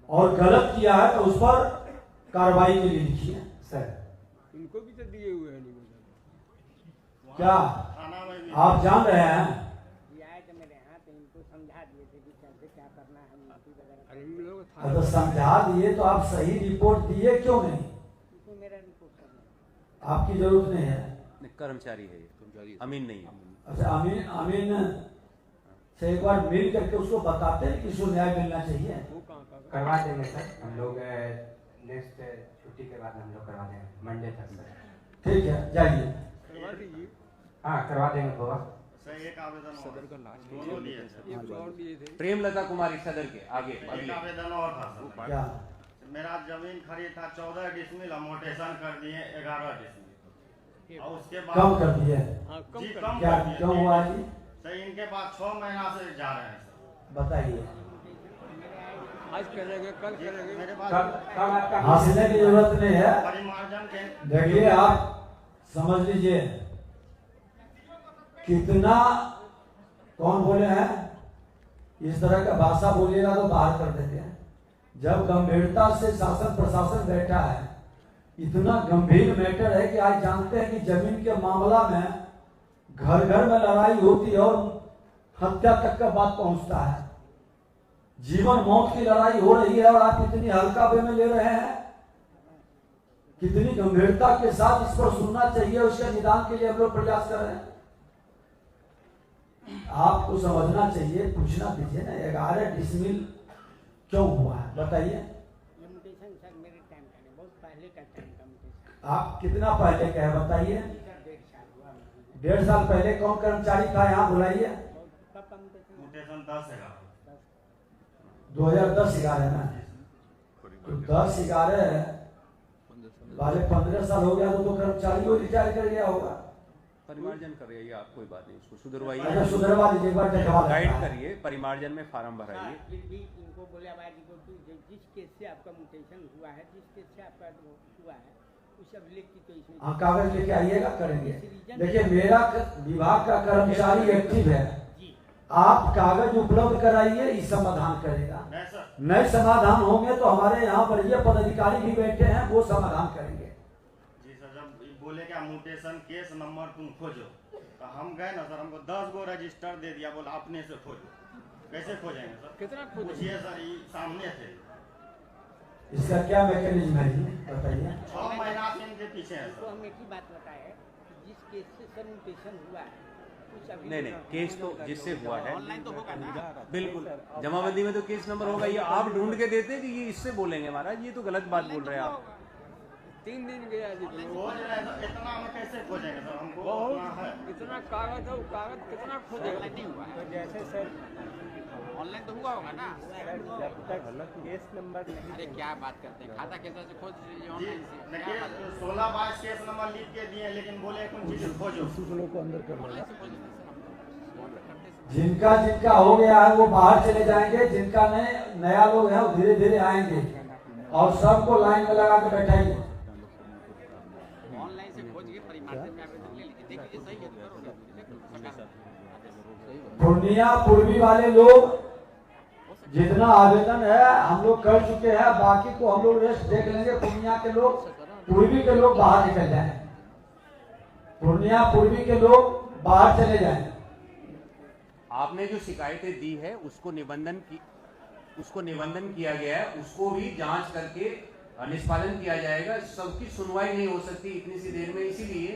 और गलत किया है तो उस पर कार्रवाई के लिए लिखिए सर। इनको भी तो दिए हुए हैं क्या आप जान रहे हैं? तो समझा दिए तो आप सही रिपोर्ट दिए क्यों नहीं? आपकी जरूरत नहीं है। कर्मचारी है ये, अमीन नहीं है। अच्छा, अमीन से एक बार मिल करके उसको बताते हैं कि इसको न्याय मिलना चाहिए। करवा देंगे सर, हम लोग नेक्स्ट छुट्टी के बाद हम लोग करवा देंगे मंडे तक सर। ठीक है, जाइए। करवा दीजिए। हाँ करवा देंगे बाबा। सर एक आवेदन सदर का लास्ट दोनों दिए सर। एक और दिए थे। प्रेमलता कुमारी सदर के आगे एक आवेदन और था सर। क्या? मेरा जमीन खरीद था 14 डिसमिल, मोटेशन कर दिए 11 डिसमिल और उसके बाद कम कर दिए। जी कम क्या कर दिए। क्यों हुआ जी? सर इनके पास 6 महीना से जा रहे हैं सर। बताइए। आज करेंगे, कल करेंगे। मेरे पास हंसने की जरूरत नहीं है। परिमार्जन के देखिए आप समझ लीजिए कितना, कौन बोले हैं इस तरह का भाषा बोलिएगा तो बाहर कर देते हैं। जब गंभीरता से शासन प्रशासन बैठा है, इतना गंभीर मैटर है कि आज जानते हैं कि जमीन के मामला में घर घर में लड़ाई होती है और हत्या तक का बात पहुंचता है। जीवन मौत की लड़ाई हो रही है और आप इतनी हल्का वे में ले रहे हैं। कितनी गंभीरता के साथ इस पर सुनना चाहिए, उसके निदान के लिए हम लोग प्रयास कर रहे हैं। आपको समझना चाहिए, पूछना दीजिए ना 11 डिसमिल क्यों हुआ है बताइए। आप कितना पहले का है बताइए। 1.5 साल पहले कौन कर्मचारी था यहाँ बुलाइए। 2010-11 है ना, तो 10-11 वाले 15 साल हो गया तो कर्मचारी को रिटायर कर गया होगा। परिमार्जन कर रही है आप, कोई बात नहीं, उसको सुधरवाइए। अच्छा सुधरवा दीजिए, एक बार देखवा गाइड करिए, परिमार्जन में फार्म भराइए। इनको बोले आबादी को जिस केस से आपका म्यूटेशन हुआ है, जिस केस से आपका हुआ है उस सब लिख के तो इसमें हाँ कागज लेके आइएगा, करेंगे। देखिए मेरा विभाग का कर्मचारी एक्टिव है, आप कागज उपलब्ध कराइए, इस समाधान करेगा। नए समाधान होंगे तो हमारे यहाँ बढ़िया पदाधिकारी भी बैठे हैं, वो समाधान करेंगे। जी सर, जब बोले क्या म्यूटेशन केस नंबर तुम खोजो तो हम गए ना सर, हमको 10 गो रजिस्टर दे दिया, बोला अपने से खोजो। कैसे खोजेंगे सर? कितना पूछिए सर, ये सामने थे। इसका क्या मैकेनिज्म है जी बताइए। 6 महीना से इनके पीछे है तो हम एक ही बात बताए, जिस केस से सर म्यूटेशन हुआ है नहीं केस तो जिससे हुआ है ऑनलाइन तो होगा ना, बिल्कुल जमाबंदी में तो केस नंबर होगा। ये आप ढूंढ के देते कि ये इससे बोलेंगे महाराज, ये तो गलत बात बोल रहे हैं आप। 3 दिन गया जी, इतना हम कैसे खोजेंगे सर? हमको बहुत इतना कागज है, कागज कितना खोजेगा? तो जैसे सर ऑनलाइन तो हुआ होगा ना, जब तक केस नंबर नहीं। अरे क्या बात करते हैं, खाता कैसे से खोज लीजिए ऑनलाइन से। 16-22 केस नंबर लिख के दिए, लेकिन बोले कौन चीज खोजो। को अंदर कर जिनका जिनका हो गया है वो बाहर चले जाएंगे, जिनका नया लोग है वो धीरे धीरे आएंगे और सबको लाइन में लगा के बैठाइए। ऑनलाइन से खोज के परिमार्जन में आवेदन ले लीजिए, देखिए सही है तो पूर्णिया पूर्वी वाले लोग जितना आवेदन है हम लोग कर चुके हैं, बाकी को हम लोग रेस्ट देख लेंगे। पूर्णिया के लोग, पूर्वी के लोग बाहर निकल जाएं, पूर्णिया पूर्वी के लोग बाहर चले जाएं। आपने जो शिकायतें दी है उसको निबंधन किया गया है, उसको भी जांच करके निष्पादन किया जाएगा। सबकी सुनवाई नहीं हो सकती इतनी सी देर में, इसीलिए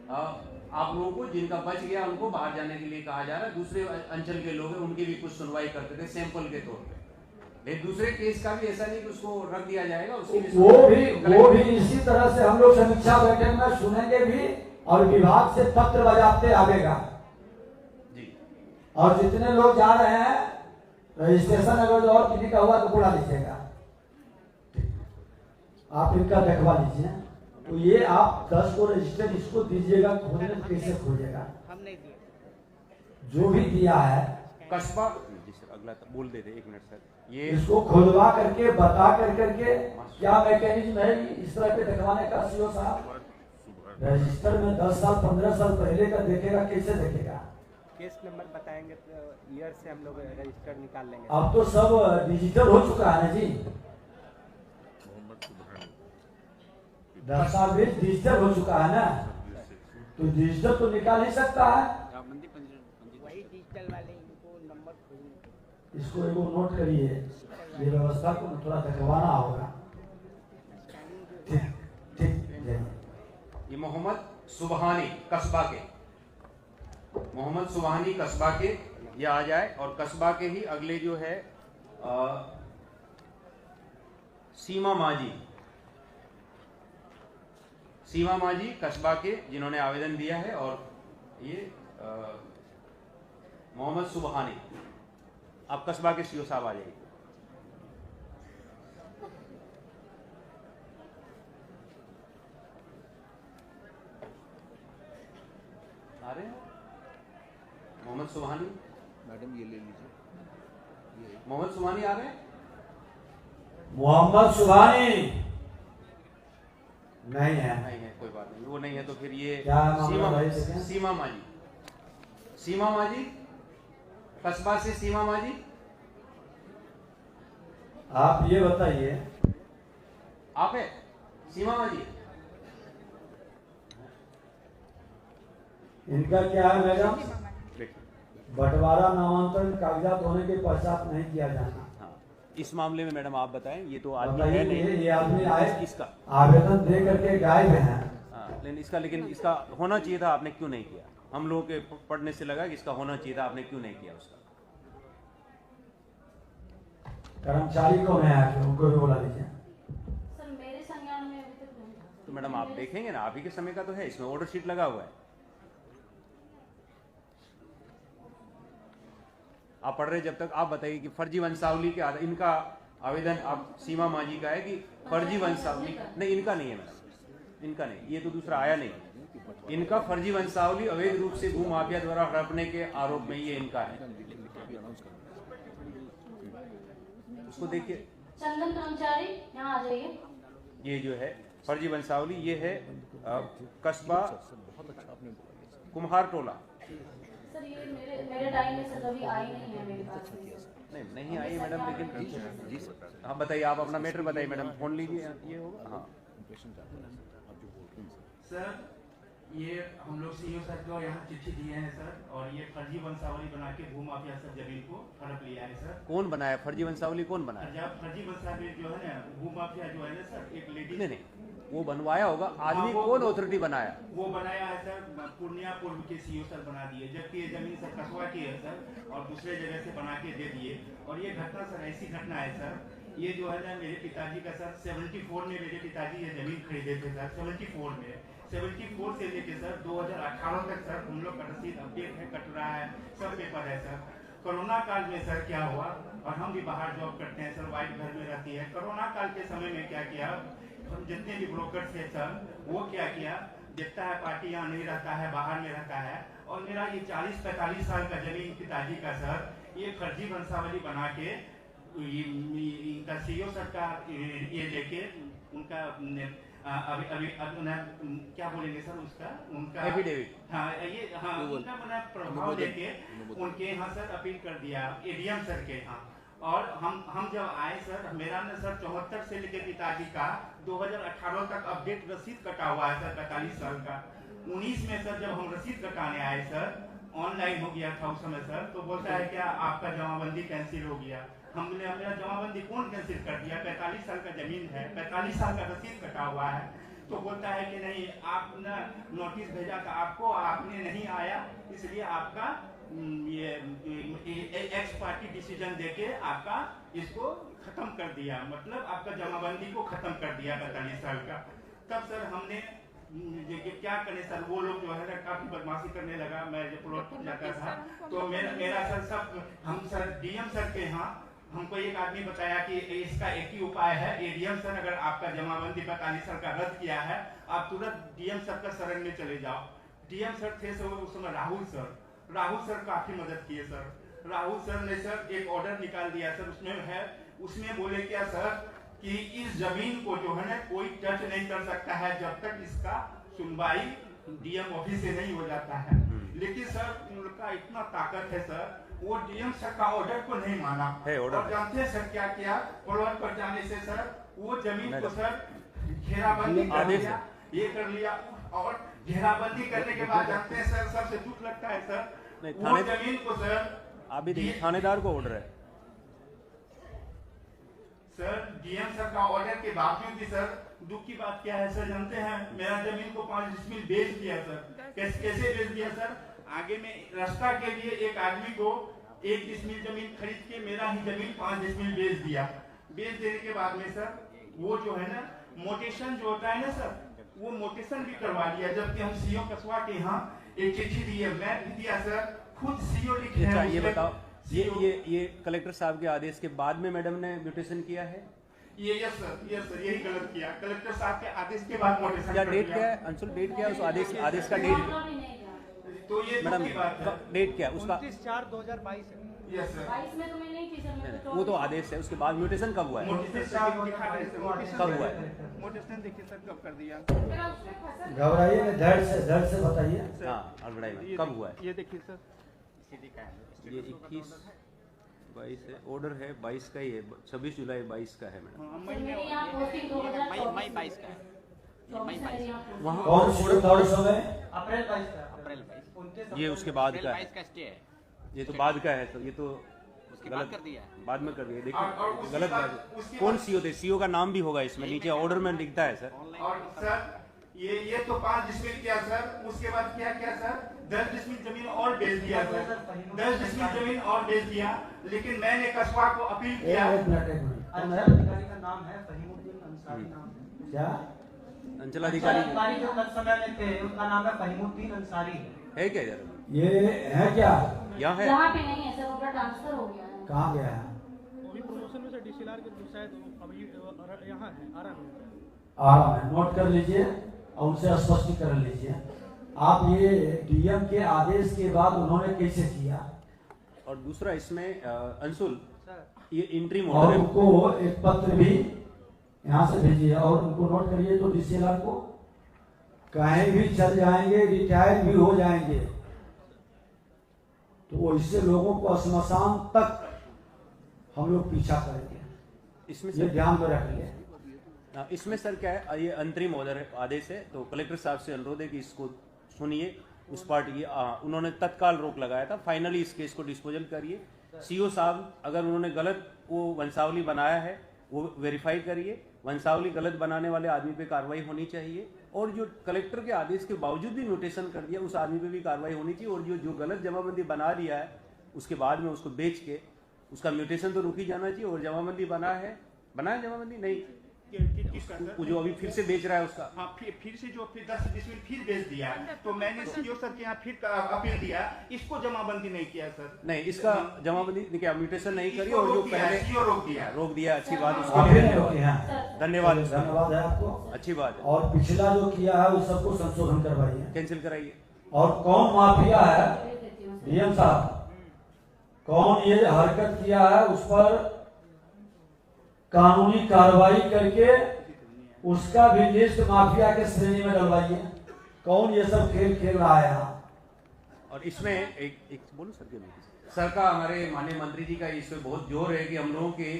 आप लोगों को जिनका बच गया उनको बाहर जाने के लिए कहा जा रहा है। दूसरे अंचल के लोग हैं उनकी भी कुछ सुनवाई करते थे सैंपल के तौर पे। एक दूसरे केस का भी ऐसा नहीं कि उसको रख दिया जाएगा, उसकी वो भी इसी तरह से हम लोग समीक्षा बैठक में सुनेंगे भी और विभाग से पत्र बजाते आवेगा जी। और जितने लोग जा रहे हैं रजिस्ट्रेशन अगर जो और किसी का हुआ तो बुला लीजिएगा, आप इनका देखवा लीजिए। तो ये आप 10 को रजिस्टर इसको दीजिएगा, खोजने कैसे खोजेगा? हम नहीं दिए जो भी दिया है कस्बा अगला बोल देते 1 मिनट सर, ये इसको खुलवा करके बता करके क्या मैकेनिज्म है इस तरह के दिखवाने का? सीओ साहब रजिस्टर में 10 साल 15 साल पहले का देखेगा, कैसे देखेगा? केस नंबर बताएंगे तो ईयर से हम लोग रजिस्टर निकाल लेंगे। अब तो सब डिजिटल हो चुका है ना जी, दस्तावेज डिजिटल हो चुका है ना, तो डिजिटल तो निकाल ही सकता है। वही डिजिटल वाले इनको नंबर खोजने, इसको एगो नोट करिए, ये व्यवस्था को थोड़ा दिखवाना होगा। ठीक ये मोहम्मद सुबहानी कस्बा के, मोहम्मद सुबहानी कस्बा के ये आ जाए। और कस्बा के ही अगले जो है सीमा मांझी, सीमा मांझी कस्बा के जिन्होंने आवेदन दिया है। और ये मोहम्मद सुबहानी, आप कस्बा के सीओ साहब आ जाइए। आ रहे हैं मोहम्मद सुबहानी? मैडम ये ले लीजिए, मोहम्मद सुबहानी आ रहे हैं? मोहम्मद सुबहानी नहीं है, कोई बात नहीं, वो नहीं है तो फिर ये सीमा मांझी, सीमा मांझी कस्बा से सीमा मांझी। आप ये बताइए, आप है सीमा मांझी? इनका क्या है मैडम? बंटवारा नामांतरण कागजात होने के पश्चात नहीं किया जाना। इस मामले में मैडम आप बताएं, ये तो आदमी है नहीं, ये आदमी आए इसका आवेदन दे करके गायब है। लेकिन इसका होना चाहिए था, आपने क्यों नहीं किया? हम लोगों के पढ़ने से लगा कि इसका होना चाहिए था, आपने क्यों नहीं किया उसका? कर्मचारी को मैं आके उनको भी बुला लीजिए। सर मेरे संज्ञान में अभी तक नहीं था। तो मैडम आप देखेंगे ना, आप ही के समय का तो है, इसमें ऑर्डर शीट लगा हुआ है, आप पढ़ रहे जब तक। आप बताइए कि फर्जी वंशावली के इनका आवेदन आप सीमा मांझी का है कि फर्जी वंशावली नहीं, इनका नहीं है मैडम, इनका नहीं, ये तो दूसरा आया नहीं। इनका फर्जी वंशावली अवैध रूप से भू माफिया द्वारा हड़पने के आरोप में ये इनका है, उसको देखिए। चंदन कर्मचारी यहाँ आ जाइए। ये जो है फर्जी वंशावली, ये है कस्बा कुम्हार टोला। सर ये मेरे टाइम में सर कभी आई नहीं है मेरे पास। नहीं आई मैडम, लेकिन जी हाँ बताइए, आप अपना मैटर बताइए मैडम, फोन लीजिए, ये होगा। हाँ सर, ये हम लोग सीईओ सर को यहाँ चिट्ठी दिए हैं सर, और ये फर्जी वंशावली बना के भू माफिया सर जमीन को हड़प लिया है सर। कौन बनाया फर्जी वंशावली? कौन बनाया फर्जी वंशावली? जो है ना भू माफिया जो है ना सर, एक लेडी नहीं, वो बनवाया होगा आदमी, कौन अथॉरिटी बनाया? वो बनाया है सर, पूर्णिया पूर्व के सीईओ सर बना दिए, जबकि ये जमीन सर कस्बा की है सर, और दूसरे जगह से बना के दे दिए। और ये घटना सर ऐसी घटना है सर, ये जो है ना मेरे पिताजी का सर 74 में मेरे पिताजी ये जमीन खरीदे थे सर, 74 में, 74 से लेके सर 2018 तक सर हम लोग का रसीद अपडेट है, कट रहा है, सब पेपर है सर। कोरोना काल में सर क्या हुआ, और हम भी बाहर जॉब करते हैं सर, वाइफ घर में रहती है। कोरोना काल के समय में क्या किया, हम जितने भी ब्रोकर थे सर, वो क्या किया, देखता है पार्टी यहाँ नहीं रहता है, बाहर में रहता है, और मेरा ये 40-45 साल का जमीन पिताजी का सर, ये फर्जी वंशावली बना के इनका सीईओ सर का ये लेके उनका अभी क्या बोलेंगे सर उसका, उनका एफिडेविट, हाँ ये हाँ उनका मैंने प्रभाव देके उनके यहाँ सर अपील कर दिया एडीएम सर के यहाँ। और हम जब आए सर, मेरा ने सर 74 से लेके पिताजी का 2018 तक अपडेट रसीद कटा हुआ है सर, 45 साल का। 19 में सर जब हम रसीद कटाने आए सर, ऑनलाइन हो गया था उस समय सर, तो बोलता है क्या आपका जमाबंदी कैंसिल हो गया। हम बोले मेरा जमाबंदी कौन कैंसिल कर दिया, 45 साल का जमीन है, 45 साल का रसीद कटा हुआ है। तो बोलता है कि नहीं आपने नोटिस भेजा था आपको, आपने नहीं आया, इसलिए आपका ये एक्स पार्टी डिसीजन देके आपका इसको खत्म कर दिया, मतलब आपका जमाबंदी को खत्म कर दिया 45 साल का। तब सर हमने क्या करें सर, वो लोग जो है ना काफी बदमाशी करने लगा। मैं जब प्लॉट पर जाता था तो मेरा सर सब हम सर डीएम सर के यहाँ हमको एक आदमी बताया कि इसका एक ही उपाय है, एडीएम सर अगर आपका जमाबंदी 45 साल का रद्द किया है आप तुरंत डीएम सर का शरण में चले जाओ। डीएम सर थे सर उस समय राहुल सर काफी मदद किए सर। राहुल सर ने सर एक ऑर्डर निकाल दिया सर, उसमें बोले क्या सर कि इस जमीन को जो है ना कोई टच नहीं कर सकता है जब तक इसका सुनवाई डीएम ऑफिस से नहीं हो जाता है। लेकिन सर उनका इतना ताकत है सर, वो डीएम सर का ऑर्डर को नहीं माना और जानते हैं सर क्या किया, प्लॉट पर जाने से सर वो जमीन को सर घेराबंदी कर लिया, ये कर लिया। और घेराबंदी करने के बाद जानते हैं सर सबसे दुख लगता है सर वो जमीन को सर अभी देखिए थानेदार को ऑर्डर है सर, डीएम सर का ऑर्डर के बावजूद भी सर दुख की बात क्या है सर जानते हैं, मेरा जमीन को 5 डिसमिल बेच दिया सर। कैसे बेच दिया सर, आगे में रास्ता के लिए एक आदमी को 1 डिसमिल जमीन खरीद के मेरा ही जमीन 5 डिसमिल बेच दिया। बेच देने के बाद में सर वो जो है ना मोटेशन जो होता है ना सर, वो मोटेशन भी करवा लिया, जबकि हम सीओ कसवा के यहाँ एक चिट्ठी दी है, मैं भी दिया सर, खुद सीओ लिखे हैं। ये बताओ ये कलेक्टर साहब के आदेश के बाद में मैडम ने म्यूटेशन किया है? यस सर यही गलत किया, कलेक्टर साहब के आदेश के बाद म्यूटेशन क्या डेट क्या है अंशुल, डेट क्या है उस आदेश का डेट? तो ये मैडम डेट क्या है उसका? 29/4/2022 है। यस सर 22 में तो मैं नहीं थी सर, वो तो आदेश है, उसके बाद म्यूटेशन कब हुआ है? कब हुआ है? मोटेशन देखिए सर कब कर दिया। घबराइए नहीं, धड़ से बताइए। हाँ घबराइए, कब हुआ है? ये देखिए सर ये 21/22 है, ऑर्डर है 22 का ही है, 26 जुलाई 22 का है मैडम। मई 22 का है, वहाँ कौन समय अप्रैल 22 ये उसके बाद का है, ये तो बाद का है सर, ये तो गलत कर दिया, बाद में कर दिया। देखिए गलत बात, कौन सीओ थे? सीओ का नाम भी होगा इसमें, नीचे ऑर्डर में लिखता है सर। और सर ये तो 5 डिसमिल किया सर, उसके बाद क्या किया सर 10 डिसमिल जमीन और बेच दिया सर, 10 डिसमिल जमीन और बेच दिया। लेकिन मैंने कस्बा को अपील किया। अधिकारी का नाम है फहीमुद्दीन अंसारी, नाम है क्या? अंचलाधिकारी जो कल समय में थे उसका नाम है फहीमुद्दीन अंसारी है क्या यार? ये है क्या? यहाँ है, यहाँ पे नहीं है सर, ऊपर ट्रांसफर हो गया है। कहाँ गया है? अभी प्रमोशन में से डीसीएलआर के शायद अभी यहाँ है आराम आराम नोट कर लीजिए और उनसे स्पष्टीकरण लीजिए। आप ये डीएम के आदेश के बाद उन्होंने कैसे किया? और दूसरा इसमें अंशुल ये इंट्रीम और ऑर्डर है, उनको एक पत्र भी यहाँ से भेजिए और उनको नोट करिए, तो डीसीएलआर को कहीं भी चल जाएंगे, रिटायर भी हो जाएंगे, तो वो इससे लोगों को श्मशान तक हम लोग पीछा करेंगे, इसमें ये ध्यान में रखिए। इसमें सर क्या है, ये अंतरिम ऑर्डर है, आदेश है, तो कलेक्टर साहब से अनुरोध है कि इसको सुनिए। उस पार्टी उन्होंने तत्काल रोक लगाया था, फाइनली इस केस को डिस्पोजल करिए। सीओ साहब अगर उन्होंने गलत वो वंशावली बनाया है वो वेरीफाई करिए, वंशावली गलत बनाने वाले आदमी पे कार्रवाई होनी चाहिए, और जो कलेक्टर के आदेश के बावजूद भी नोटेशन कर दिया उस आदमी पे भी कार्रवाई होनी चाहिए, और जो गलत जमाबंदी बना दिया है उसके बाद में उसको बेच के उसका म्यूटेशन तो रुक ही जाना चाहिए, और जमाबंदी बनाया जमाबंदी नहीं वो जो अभी फिर से बेच रहा है उसका, हाँ फिर से जो फिर 10 डिसमिल फिर बेच दिया, तो मैंने सीओ सर के यहाँ फिर अपील दिया, इसको जमाबंदी नहीं किया सर। नहीं इसका जमाबंदी क्या म्यूटेशन नहीं करी, और जो पहले रोक दिया अच्छी बात, धन्यवाद है आपको, अच्छी बात है। और पिछला जो किया है उस सबको संशोधन करवाइए, कैंसिल कराइए। और कौन माफिया है डीएम साहब, कौन ये हरकत किया है उस पर कानूनी कार्रवाई करके उसका भी लिस्ट माफिया के श्रेणी में डलवाइए, कौन ये सब खेल खेल रहा है यहाँ। और इसमें एक बोलो सर का हमारे माननीय मंत्री जी का इसमें बहुत जोर है कि हम लोगों के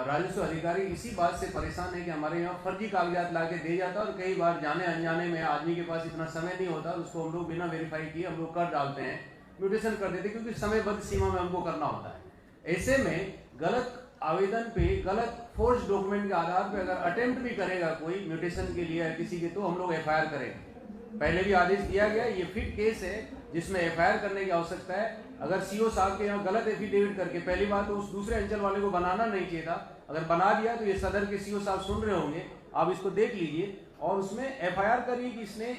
राजस्व अधिकारी इसी बात से परेशान है कि हमारे यहाँ फर्जी कागजात ला के दे जाता है, और कई बार जाने अनजाने में आदमी के पास इतना समय नहीं होता, उसको हम लोग बिना वेरीफाई किए हम लोग कर डालते हैं। म्यूटेशन कर देते, क्योंकि समयबद्ध सीमा में हमको करना होता है। ऐसे में गलत आवेदन पे, गलत फोर्स डॉक्यूमेंट के आधार पे अगर अटेम्प्ट भी करेगा कोई म्यूटेशन के लिए या किसी के, तो हम लोग एफआईआर करेंगे। पहले भी आदेश दिया गया, ये फिट केस है जिसमें एफआईआर करने की आवश्यकता है। अगर सीओ साहब के यहाँ गलत एफिडेविट करके, पहली बात तो उस दूसरे अंचल वाले को बनाना नहीं चाहिए था, अगर बना दिया तो ये सदर के सीओ साहब सुन रहे होंगे, आप इसको देख लीजिए और उसमें एफआईआर करिए कि इसने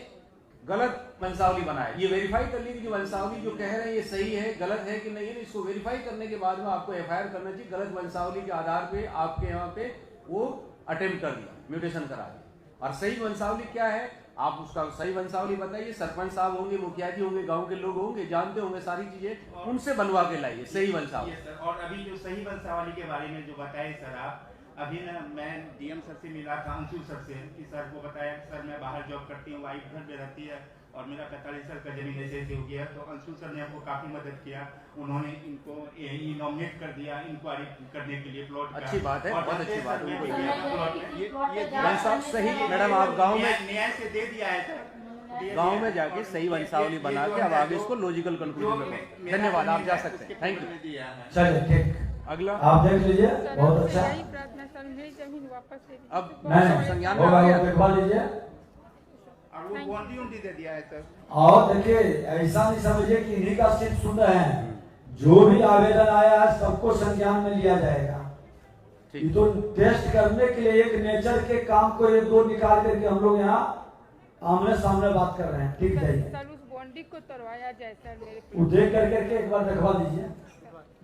गलत वंशावली बनाया। ये वेरीफाई कर लीजिए कि वंशावली जो कह रहे हैं ये सही है, गलत है कि नहीं है। इसको वेरीफाई करने के बाद में आपको एफआईआर करना चाहिए। गलत वंशावली के आधार पे आपके यहाँ पे वो अटेम्प्ट कर दिया, म्यूटेशन करा दिया। और सही वंशावली क्या है, आप उसका सही वंशावली बताइए। सरपंच साहब होंगे, मुखिया जी होंगे, गांव के लोग होंगे, जानते होंगे सारी चीजें, उनसे बनवा के लाइए सही वंशावली। और अभी जो सही वंशावली के बारे में जो बताए सर आप, अभी ना मैं डीएम सर से मिला था, अंशुल सर से, कि सर को बताया कि सर मैं बाहर जॉब करती हूँ, वाइफ घर पे रहती है और मेरा 45 साल का जमीन ऐसे हो गया। तो अंशुल सर ने हमको काफी मदद किया, उन्होंने इनको नॉमिनेट कर दिया इंक्वायरी करने के लिए प्लॉट। अच्छी बात है, बहुत अच्छी बात है। ये सही मैडम, आप गाँव में न्याय से दे दिया है सर, गांव में जाके सही वंशावली बना के अब आगे इसको लॉजिकल कंक्लूजन में। धन्यवाद, आप जा सकते हैं। Thank you. चलिए ठीक, अगला आप देख लीजिए, बहुत अच्छा। अब संज्ञान में आ गया, देखवा लीजिए। वो बॉन्डी दे दिया है सर। और देखिए, ऐसा नहीं समझिए कि इन्हीं का सिर्फ सुन रहे हैं, जो भी आवेदन आया है सबको संज्ञान में लिया जाएगा। ये तो टेस्ट करने के लिए एक नेचर के काम को ये दो निकाल करके हम लोग यहाँ आमने सामने बात कर रहे हैं। ठीक है सर, उस बॉन्डी को तोड़वाया जाए सर, मेरे वो देख करके एक बार दिखवा दीजिए।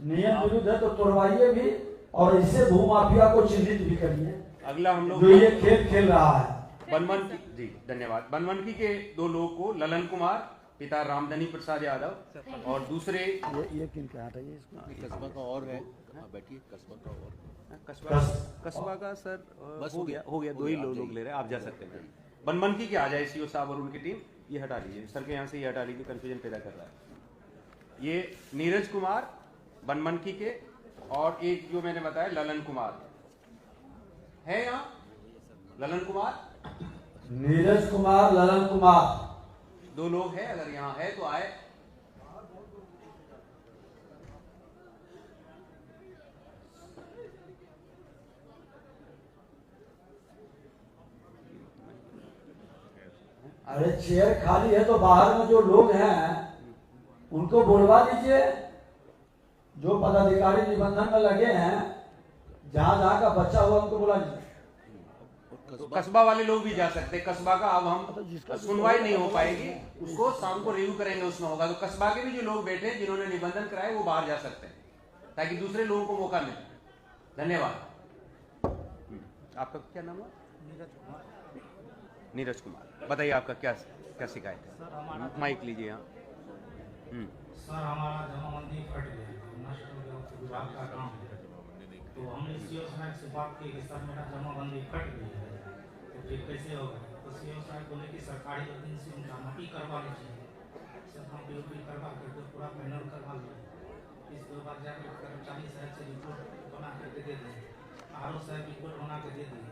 नियम विरुद्ध है तो तोड़वाइए भी, और इससे भूमाफिया को चिन्हित भी करिए। अगला हम लोग जो ये खेल खेल रहा है। बनमनकी जी, धन्यवाद। बनमनकी के दो लोगों को, ललन कुमार पिता रामधनी प्रसाद यादव और दूसरे ये किन का हटाइए इसको, कस्बा का और है, बैठिए। कस्बा का और कस्बा का सर हो गया, दो ही लोग ले रहे हैं, आप जा सकते हैं। बनमनकी के आ जाए सीओ साहब और उनकी टीम, ये हटा लीजिए सर के यहाँ से, ये हटा लीजिए, कंफ्यूजन पैदा कर रहा है। ये नीरज कुमार बनमनकी के, और एक जो मैंने बताया ललन कुमार है यहाँ। ललन कुमार, नीरज कुमार, ललन कुमार, दो लोग हैं, अगर यहाँ है तो आए। अरे चेयर खाली है तो बाहर में जो लोग हैं उनको बुलवा दीजिए, जो पदाधिकारी निबंधन में लगे हैं, जहाँ जहाँ का बच्चा हुआ उनको बुला दीजिए। कस्बा वाले लोग भी जा सकते हैं। कस्बा का अब हम सुनवाई नहीं हो पाएगी, उसको शाम को रिव्यू करेंगे, उसमें होगा। तो कस्बा के भी जो लोग बैठे जिन्होंने निबंधन कराए वो बाहर जा सकते हैं, ताकि दूसरे लोगों को मौका मिले। धन्यवाद। आपका क्या नाम है? नीरज कुमार, बताइए आपका क्या शिकायत है? माइक लीजिए यहाँ। सर, हमारा जमाबंदी फट गया, विभाग का काम है, तो हमने सीओ साहब से बात की कि सर मेरा जमाबंदी फट गई है, तो फिर कैसे होगा? तो सीओ साहब बोले कि सरकारी वकील से उनका नपी करवा लीजिए। सर हम ड्यूटी करवा करके पूरा पैनल करवा लिया, इसके बाद जाकर कर्मचारी साहब से रिपोर्ट बना करके दे दें, आर साहब रिपोर्ट बना के दे दिए।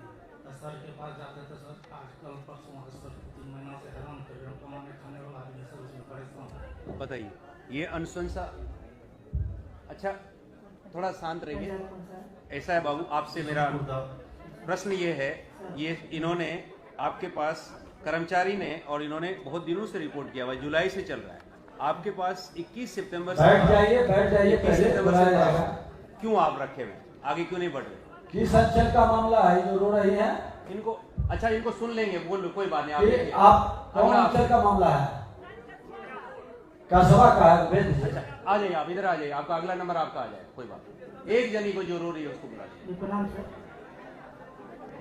तो सर के पास जाते थे, सर आजकल परसों सर 3 महीना से हैरान कर रहे हैं, कमाने खाने वाला आदमी सर उसमें परेशान। बताइए, ये अनुशंसा, अच्छा थोड़ा शांत रहिए। ऐसा है बाबू, आपसे मेरा प्रश्न ये है, ये इन्होंने आपके पास कर्मचारी ने, और इन्होंने बहुत दिनों से रिपोर्ट किया हुआ, जुलाई से चल रहा है आपके पास। 21 सितंबर से बैठ जाइए, 21 सितंबर से क्यों आप रखे हुए, आगे क्यों नहीं बढ़ रहे? किस अंचल का मामला है जो रो रही है? इनको, अच्छा इनको सुन लेंगे, बोलो कोई बात नहीं। आप कौन अंचल का मामला है? कस्बा का है? अच्छा आ जाइए, आप इधर आ जाइए, आपका अगला नंबर आपका आ जाए, कोई बात नहीं। एक जनी को जो रो रही है उसको बुला लीजिए।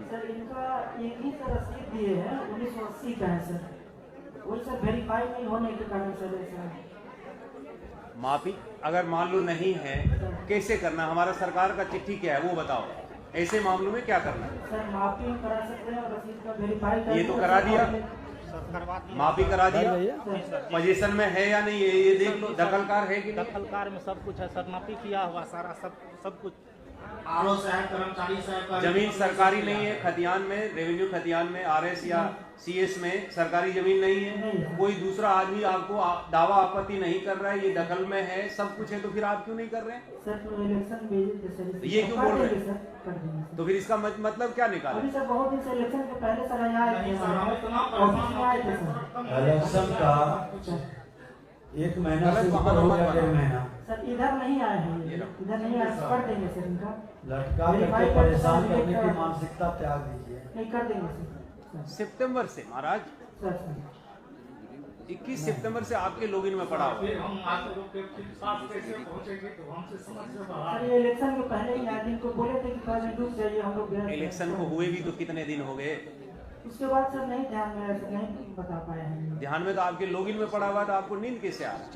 सर इनका एक ही सर रसीद दिए हैं, 1980 का है सर, वो सर वेरीफाई नहीं होने के कारण सर ऐसा। माफी अगर मान लो नहीं है, कैसे करना? हमारा सरकार का चिट्ठी क्या है वो बताओ, ऐसे मामलों में क्या करना है? सर माफी करा सकते हैं और रसीद का वेरीफाई ये तो करा दिया, माफी करा दिया, पोजीशन में है या नहीं ये देख लो, दखलकार है कि नहीं? दखलकार में सब कुछ है सर, माफी किया हुआ सारा सब कुछ आरओ साहब, कर्मचारी साहब, जमीन सरकारी नहीं है। खतियान में, रेवेन्यू खतियान में, आरएस या सीएस में सरकारी जमीन नहीं है। कोई दूसरा आदमी आपको दावा आपत्ति नहीं कर रहा है, ये दखल में है, सब कुछ है, तो फिर आप क्यों नहीं कर रहे हैं? सर इलेक्शन भेजे ये क्यों बोल रहे हैं? तो फिर इसका मतलब क्या निकाले? अभी सर बहुत दिन से इलेक्शन के पहले सर यहाँ आए थे, सर इलेक्शन का 1 महीना से ऊपर हो गया, 1.5 महीना सर इधर नहीं आए हैं, इधर नहीं आए, कर देंगे सर इनका लटका करके परेशान करने की मानसिकता त्याग दीजिए। नहीं कर देंगे सर। सितंबर से महाराज, 21 सितंबर से आपके लॉगिन में पड़ा हुआ। सर ये इलेक्शन के पहले ही आए, इनको बोले थे कि पहले रुक जाइए, हम लोग इलेक्शन को हुए भी तो कितने दिन हो गए? उसके बाद सर नहीं ध्यान में, नहीं बता पाए हैं। ध्यान में तो आपके लॉगिन में पड़ा हुआ, तो आपको नींद कैसे आ रहा?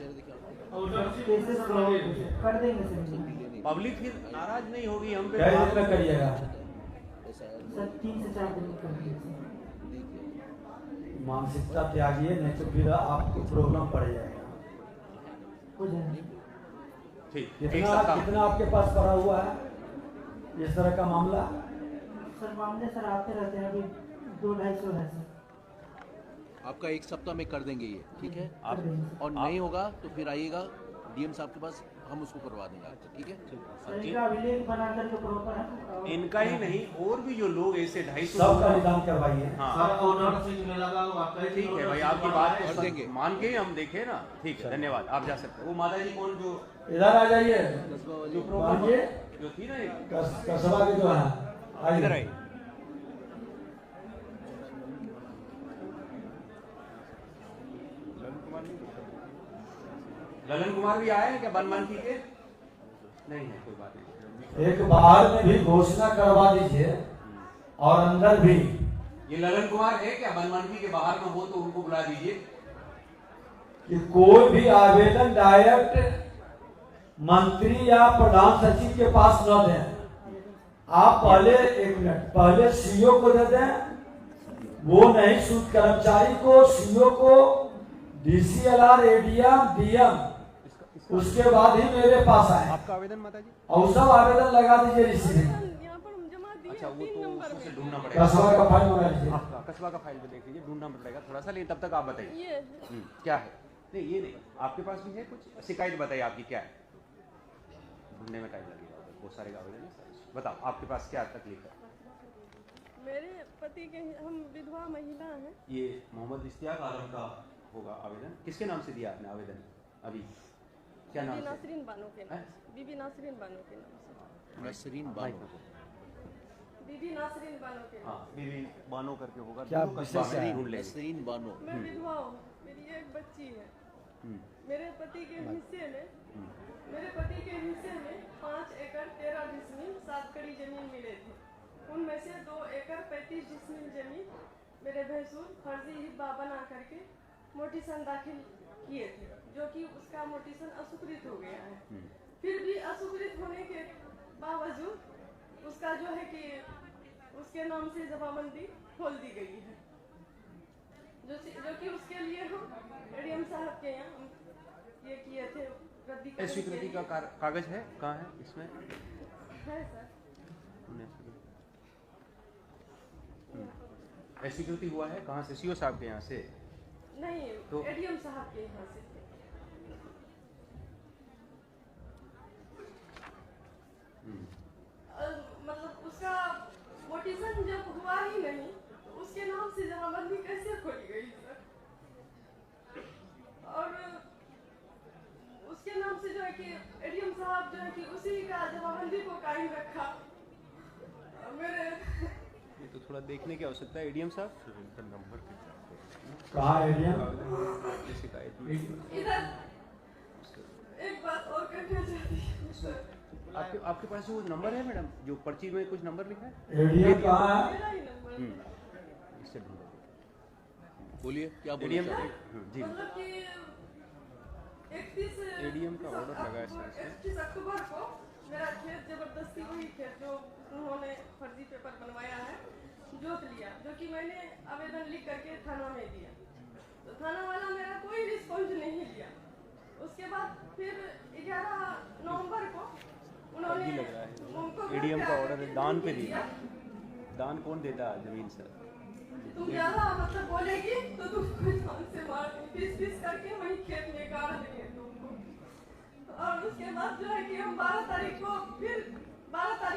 कर देंगे सर। पब्लिक फिर नाराज नहीं होगी हम पे? क्या दिन में करिएगा? सर 3 से 4 दिन में कर देंगे। मानसिकता त्यागिए, नहीं तो फिर आपको प्रॉब्लम पड़ जाएगा। हो जाएगा। ठीक। कितना आपके पास पड़ा हुआ है इस तरह का मामला? सर मामले सर आते रहते हैं, अभी 200-250 है सर। आपका 1 सप्ताह में कर देंगे ये, ठीक है? और नहीं होगा तो फिर आइएगा डीएम साहब के पास, हम उसको करवा देंगे, ठीक है? इनका अभिलेख बना करके प्रॉपर है। इनका ही नहीं, और भी जो लोग ऐसे 250 सबका निदान करवाइए। हाँ ठीक है भाई, आपकी बात को देंगे, मान के हम देखे ना। ठीक है, धन्यवाद, आप जा सकते हैं। वो माता जी कौन जो इधर आ जाइए, जो प्रॉब्लम जो थी ना कसबा के जो है, इधर आइए। ललन कुमार भी आए हैं क्या बनमानकी के? नहीं है, कोई बात नहीं। एक बाहर में भी घोषणा करवा दीजिए और अंदर भी। ये ललन कुमार है क्या? बनमानकी के बाहर में हो तो उनको बुला दीजिए। कि कोई भी आवेदन डायरेक्ट मंत्री या प्रधान सचिव के पास न दें। आप पहले 1 मिनट पहले सीओ को दे दें, वो नहीं सूद कर्मचारी को, सीओ को, डीसीएलआर, एडीएम, डीएम, उसके बाद ही मेरे पास आए। आपका आवेदन माता जी? और सब आवेदन लगा दीजिए रिसीविंग। अच्छा, वो तो उसमें से ढूंढना पड़ेगा। कस्बा का फाइल मंगा लीजिए। आपका कस्बा का फाइल भी देख लीजिए, ढूंढना पड़ेगा थोड़ा सा, लेकिन तब तक आप बताइए क्या है। नहीं ये नहीं, आपके पास भी है कुछ शिकायत? बताइए आपकी क्या है, ढूंढने में टाइम लगेगा, बहुत सारे आवेदन है। बताओ आपके पास क्या तकलीफ है? मेरे पति के, हम विधवा महिला हैं। ये मोहम्मद इश्तियाक आलम का होगा आवेदन। किसके नाम से दिया आपने आवेदन अभी? क्या नाम? नासरीन बानो के नाम से। बीबी नासरीन बानो के नाम से। नासरीन बानो। बीबी नासरीन बानो के नाम। हाँ, बीबी बानो करके होगा। क्या नासरीन बानो। मैं विधवा हूँ, मेरी एक बच्ची है। मेरे पति के हिस्से में 5 एकड़ 13 डिसमिल 7 कड़ी जमीन मिले थे। उनमें से 2 एकड़ 35 डिसमिल जमीन मेरे भैंसुर फर्जी हिब्बा बना करके मोटिसन दाखिल किए थे, जो कि उसका मोटिसन अस्वीकृत हो गया है। फिर भी अस्वीकृत होने के बावजूद उसका जो है कि उसके नाम से जमाबंदी खोल दी गई है, जो कि उसके लिए हम एडीएम साहब के यहाँ ये किए थे, रद्दीकरण। स्वीकृति का कागज है? कहाँ है इसमें? है सर। स्वीकृति हुआ है कहाँ से? सीओ साहब के यहाँ से? नहीं, तो एडीएम साहब के यहाँ से। मतलब उसका मोटिसन जब हुआ ही नहीं, तो उसके नाम से जमाबंदी कैसे खोली गई सर? और उसके नाम से जो है कि एडीएम साहब जो है कि उसी का जमाबंदी को कायम रखा। मेरे ये तो थोड़ा देखने की आवश्यकता है। एडीएम साहब इनका नंबर कहाँ एडीएम? शिकायत में इधर एक बात और कहना चाहती हूँ सर। आपके पास वो नंबर है मैडम, जो पर्ची में कुछ नंबर लिखा है? एडीएम कहाँ है? मेरा ही नंबर है। इससे ढूंढो, बोलिए क्या बोलिए? जी मतलब कि 31 एडीएम का ऑर्डर लगा है सर। 31 अक्टूबर को मेरा खेत जबरदस्ती वही खेत जो उन्होंने फर्जी पेपर बनवाया है जोत लिया, जो कि मैंने आवेदन लिख करके थाना में दिया, तो थाना वाला मेरा कोई रिस्पॉन्स नहीं लिया। उसके बाद फिर 11 नवंबर को उन्होंने उनको एडीएम का ऑर्डर है, दान पे दिया। दान कौन देता है जमीन सर? तुम ज्यादा मतलब बोलेगी तो तुमको जान से मार पीस करके वहीं खेत में गाड़ देंगे तुमको। और उसके बाद जो है कि हम 12 तारीख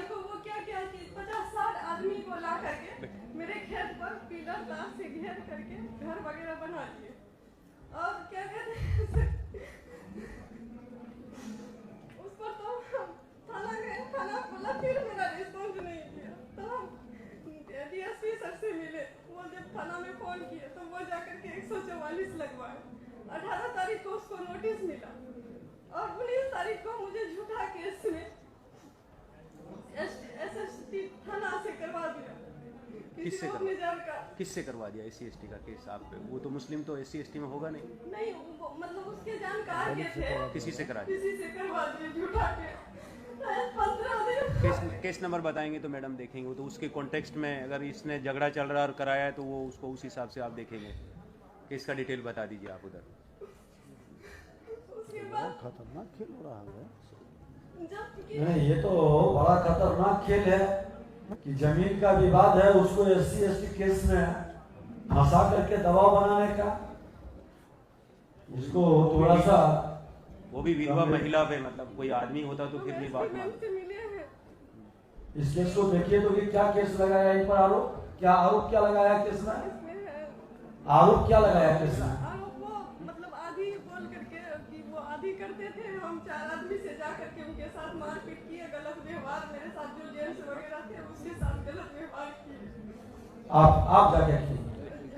को वो क्या किया कि 50-60 आदमी को ला करके मेरे खेत पर पिलर तार से घेर करके घर वगैरह बना दिए। और क्या कहते हैं उस पर तो थाना गए, थाना बोला, फिर मेरा रिस्पॉन्स नहीं किया। तो हम डीएसपी सर से मिले, वो जब थाना में फोन किए तो वो जाकर के 144 लगवाए। 18 तारीख को उसको नोटिस मिला और 19 तारीख को मुझे झूठा केस में एसएसटी थाना से करवा दिया। किससे करवा दिया SC/ST का केस आप पे? वो तो मुस्लिम तो SC/ST में होगा नहीं। नहीं मतलब उसके जानकार के थे, किसी से करा दिया? किसी से करवा दिया झूठा केस। 15 दिन केस नंबर बताएंगे तो मैडम देखेंगे। वो तो उसके कॉन्टेक्स्ट में अगर इसने झगड़ा चल रहा है और कराया है तो वो उसको उस हिसाब से आप देखेंगे। केस का डिटेल बता दीजिए आप उधर। खतरनाक खेल हो रहा है। नहीं, ये तो बड़ा खतरनाक खेल है कि जमीन का विवाद है, उसको SC/ST केस में फंसा करके दबाव बनाने का। इसको थोड़ा सा वो भी विधवा महिला पे, मतलब कोई आदमी होता तो फिर भी बात मान। इस केस को देखिए तो कि क्या केस लगाया इन पर, आरोप क्या लगाया केस में? आरोप क्या लगाया केस में? मतलब आधी बोल करके कि वो आधी करते थे, हम 4 आदमी से जा करके उनके साथ मारपीट किए, गलत व्यवहार, मेरे साथ जो जेंट्स वगैरह थे उसके साथ गलत व्यवहार किए। आप जाके किए?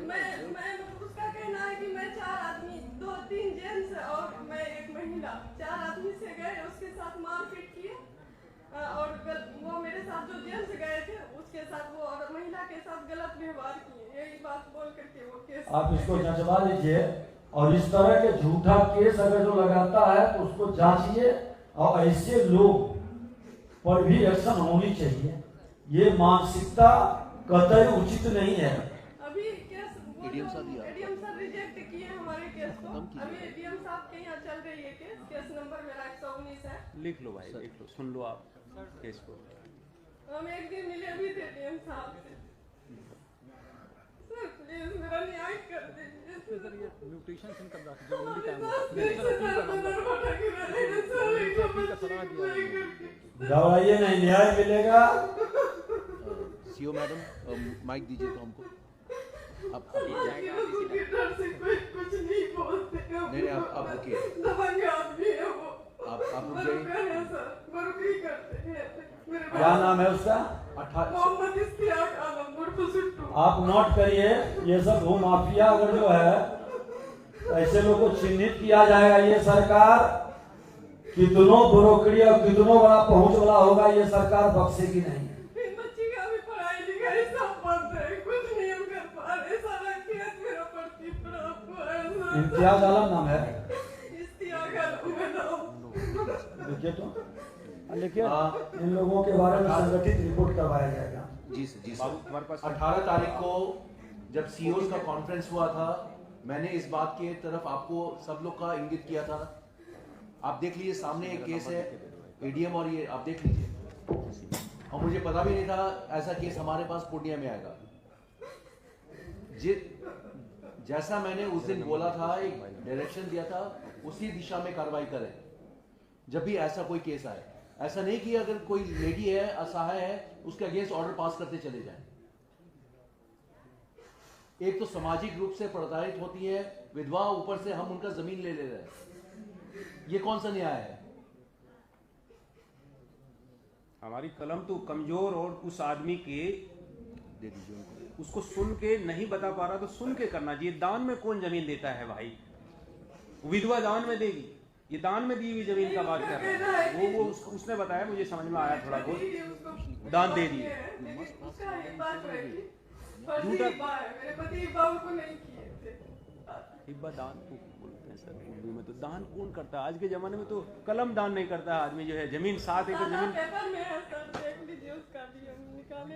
मैं उसका कहना है कि मैं 4 आदमी, 2-3 जेंट्स और मैं एक महिला, 4 आदमी से गए, उसके साथ मारपीट किए और वो मेरे साथ जो जेंट्स गए थे उसके साथ वो और महिला के साथ गलत व्यवहार किए। यही बात बोल करके वो केस आप इसको जांचवा लीजिए और इस तरह के झूठा केस अगर जो लगाता है तो उसको जांचिए और ऐसे लोग पर भी एक्शन होनी चाहिए। ये मानसिकता कतई उचित नहीं है। अभी केस एडीएम सर रिजेक्ट किए हमारे केस को। अभी एडीएम साहब के यहाँ चल रही है केस नंबर मेरा 119 है। लिख लो भाई, लिख लो, सुन लो आप केस को। हम एक दिन मिले भी थे एडीएम साहब से। सर प्लीज मेरा न्याय कर दीजिए। सर ये म्यूटेशन सिंह कर रहा घबराइए नहीं, न्याय मिलेगा। सीओ मैडम माइक दीजिए तो हमको। आप कुछ नहीं बोलते। नहीं आप रुकिए, आप रुक जाइए। क्या नाम है उसका? मोहम्मद इश्तियाक आलम उर्फ सुट्टू। आप नोट करिए, ये सब भू माफिया अगर जो है ऐसे लोग को चिन्हित किया जाएगा। ये सरकार कितनों ब्रोकरी और कितनों बड़ा पहुंच वाला होगा, ये सरकार बख्शेगी नहीं। बच्ची का भी पढ़ाई लिखाई सब बंद है, कुछ नहीं हम कर पा रहे। सारा खेत मेरा पड़ती पड़ा। इम्तियाज आलम नाम है? इश्तियाक आलम है नाम। देखिए तो लेकिन इन लोगों के बारे में संगठित रिपोर्ट करवाया जाएगा। जी सर। 18 तारीख को जब सीईओज का कॉन्फ्रेंस हुआ था, मैंने इस बात के तरफ आपको सब लोग का इंगित किया था। आप देख लीजिए, सामने एक केस है एडीएम और ये आप देख लीजिए। और मुझे पता भी नहीं था ऐसा केस हमारे पास पूर्णिया में आएगा। जैसा मैंने उस दिन बोला था, एक डायरेक्शन दिया था, उसी दिशा में कार्रवाई करें जब भी ऐसा कोई केस आए। ऐसा नहीं कि अगर कोई लेडी है, असहाय है, उसके अगेंस्ट ऑर्डर पास करते चले जाएं। एक तो सामाजिक रूप से प्रताड़ित होती है विधवा, ऊपर से हम उनका जमीन ले रहे हैं। ये कौन सा न्याय है? हमारी कलम तो कमजोर, और उस आदमी के दे दीजिए उनको। उसको सुन के नहीं बता पा रहा तो सुन के करना चाहिए। दान में कौन जमीन देता है भाई? विधवा दान में देगी? ये दान में दी हुई जमीन का बात कर रहा है वो उसने बताया, मुझे समझ में आया थोड़ा बहुत। दान दे दिए। हिब्बा दान को बोलते हैं सर उर्दू में। तो दान कौन करता है आज के जमाने में? तो कलम दान नहीं करता है आदमी। जो है जमीन 7 एकड़ जमीन पेपर में है सर, देख लीजिए उसका भी हम निकाले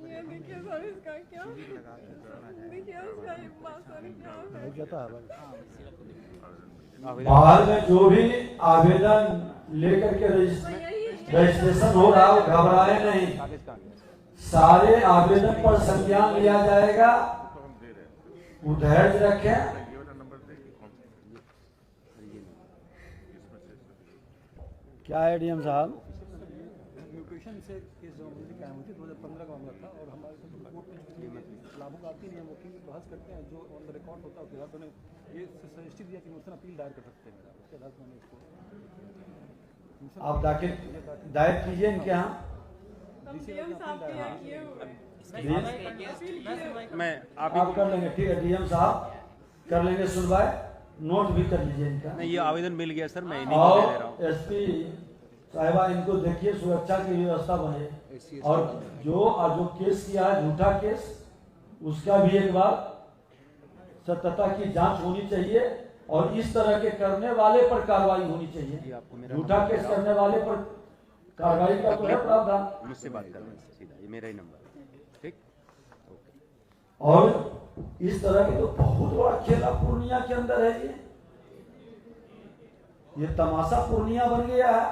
ये देखिए सर, इसका क्या देखिए उसका ये बात सर क्या है। बाहर में जो भी आवेदन लेकर के रजिस्ट्रेशन हो रहा है वो घबराए नहीं, सारे आवेदन पर संज्ञान लिया जाएगा, धैर्य रखें। क्या है डीएम साहब? म्यूटेशन से केस जमाबंदी कायम हुई थी 2015 का मामला था और हमारे से कोर्ट में लाभुक आती नहीं है, वकील बहस करते हैं, जो ऑन द रिकॉर्ड होता है उसके बाद उन्हें ये सजेस्ट दिया कि मोशन अपील दायर कर सकते हैं, उसके आधार पर मैंने इसको आप दायर कीजिए इनके यहाँ। मैं आप कर लेंगे, ठीक है डीएम साहब कर लेंगे सुनवाई, नोट भी कर लीजिए इनका। नहीं ये आवेदन मिल गया सर, मैं इन्हीं को दे दे रहा हूँ। एसपी साहिबा इनको देखिए, सुरक्षा की व्यवस्था बने, और जो केस किया है झूठा केस, उसका भी एक बार सत्यता की जांच होनी चाहिए और इस तरह के करने वाले पर कार्रवाई होनी चाहिए। झूठा केस करने वाले पर कार्रवाई का तो है प्रावधान। मुझसे बात करना सीधा, ये मेरा ही नंबर है, ठीक। और इस तरह की तो बहुत बड़ा खेला पूर्णिया के अंदर है, ये तमाशा पूर्णिया बन गया है।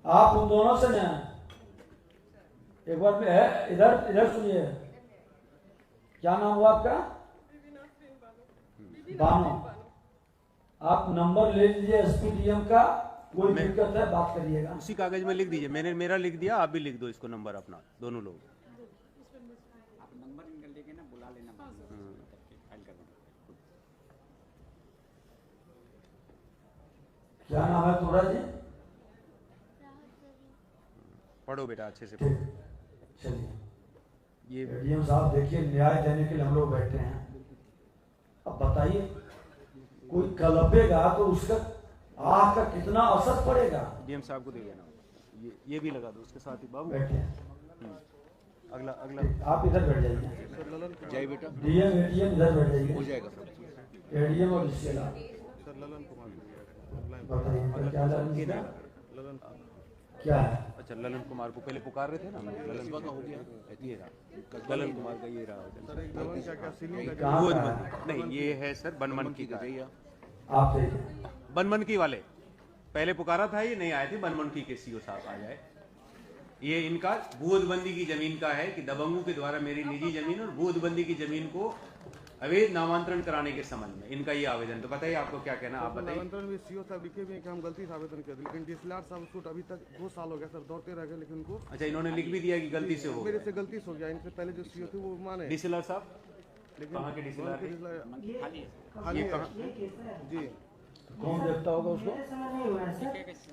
आप उन दोनों से न एक बार में है, इधर सुनिए, क्या नाम हुआ आपका? बानो। आप नंबर ले लीजिए एसपी डीएम का, कोई दिक्कत है बात करिएगा। उसी कागज में लिख दीजिए, मैंने मेरा लिख दिया, आप भी लिख दो इसको नंबर अपना, दोनों लोग। आप नंबर निकल लेके ना बुला लेना, फाइल कर देना। क्या नाम है तुम्हारा जी? पढ़ो बेटा अच्छे से। चलिए ये डीएम साहब देखिए, न्याय देने के लिए हम लोग बैठे हैं। अब बताइए, कोई कलपेगा तो उसका आह का कितना असर पड़ेगा? डीएम साहब को दे देना, ये भी लगा दो उसके साथ ही। बाबू बैठे, अगला आप इधर बैठ जाइए। जय बेटा, डीएम एडीएम इधर बैठ जाइए। हो जाएगा सर। एडीएम और इसके अलावा सर ललन कुमार बताइए क्या क्या है? अच्छा ललन कुमार को पहले पुकार रहे थे ना, ललन का हो गया, ये रहा ललन कुमार का, ये रहा सर। एक ललन क्या सीलिंग का नहीं, ये है सर बनमनकी का। आप बनमनकी वाले पहले पुकारा था, ये नहीं आए थे। बनमनकी के सीओ साहब आ जाए। ये इनका बूदबंदी की जमीन का है कि दबंगों के द्वारा मेरी निजी जमीन और बूदबंदी की जमीन को अवैध नामांतरण कराने के संबंध में इनका ये आवेदन। तो बताइए आपको क्या कहना, आप बताइए। नामांतरण में सीओ साहब लिखे हुए हैं कि हम गलती से आवेदन किया, लेकिन डीएसएलआर साहब उसको अभी तक 2 साल हो गया सर, दौड़ते रह गए, लेकिन उनको अच्छा इन्होंने लिख भी दिया कि गलती से हो, मेरे से गलती से हो गया। इनसे पहले जो सीओ थे वो माने। डीएसएलआर साहब कहाँ के डीएसएलआर खाली ये कहाँ जी कौन देखता होगा उसको?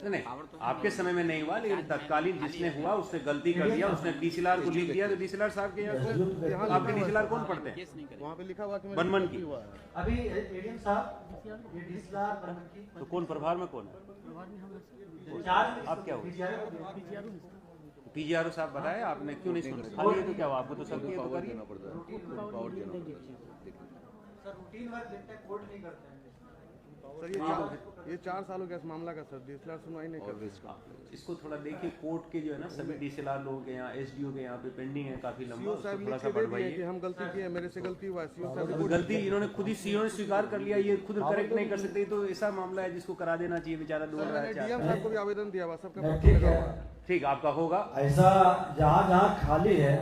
नहीं आपके समय में नहीं हुआ, लेकिन तत्कालीन जिसने हुआ उसने गलती कर दिया, उसने डीसीएलआर को लिख दिया। तो डीसीएलआर साहब के यहाँ आपके डीसीएलआर कौन पढ़ते हैं? वहाँ पे लिखा हुआ कि बनमन की। अभी एडीएम साहब ये डीएसएलआर बनमन की, तो कौन प्रभार में कौन है? आप क्या हो? पीजीआरओ साहब बताए, आपने क्यों नहीं सुना? खाली तो क्या हुआ, आपको तो सब पावर करिए। देना पड़ता है, पावर देना पड़ता है। सर रूटीन वर्क देखते हैं, कोर्ट नहीं करते हैं सर। ये 4 साल हो गया इस मामला का सर, डीएसएलआर सुनवाई नहीं कर रहे। इसको थोड़ा देखिए, कोर्ट के जो है ना सभी डीसीएलआर लोगों के यहाँ, एसडीओ के यहाँ पे पेंडिंग है काफी लंबा, सीओ उसको साहब थोड़ा सा लिख के दे दिए बढ़वाइए। कि हम गलती किए, मेरे से गलती हुआ है। सीओ साहब अभी गलती इन्होंने खुद ही सीओ ने स्वीकार कर लिया, ये खुद करेक्ट नहीं कर सकते, तो ऐसा मामला है जिसको करा देना चाहिए, बेचारा डूब रहा है। डीएम साहब को भी आवेदन दिया हुआ सबका। ठीक आपका होगा। ऐसा जहाँ जहाँ खाली है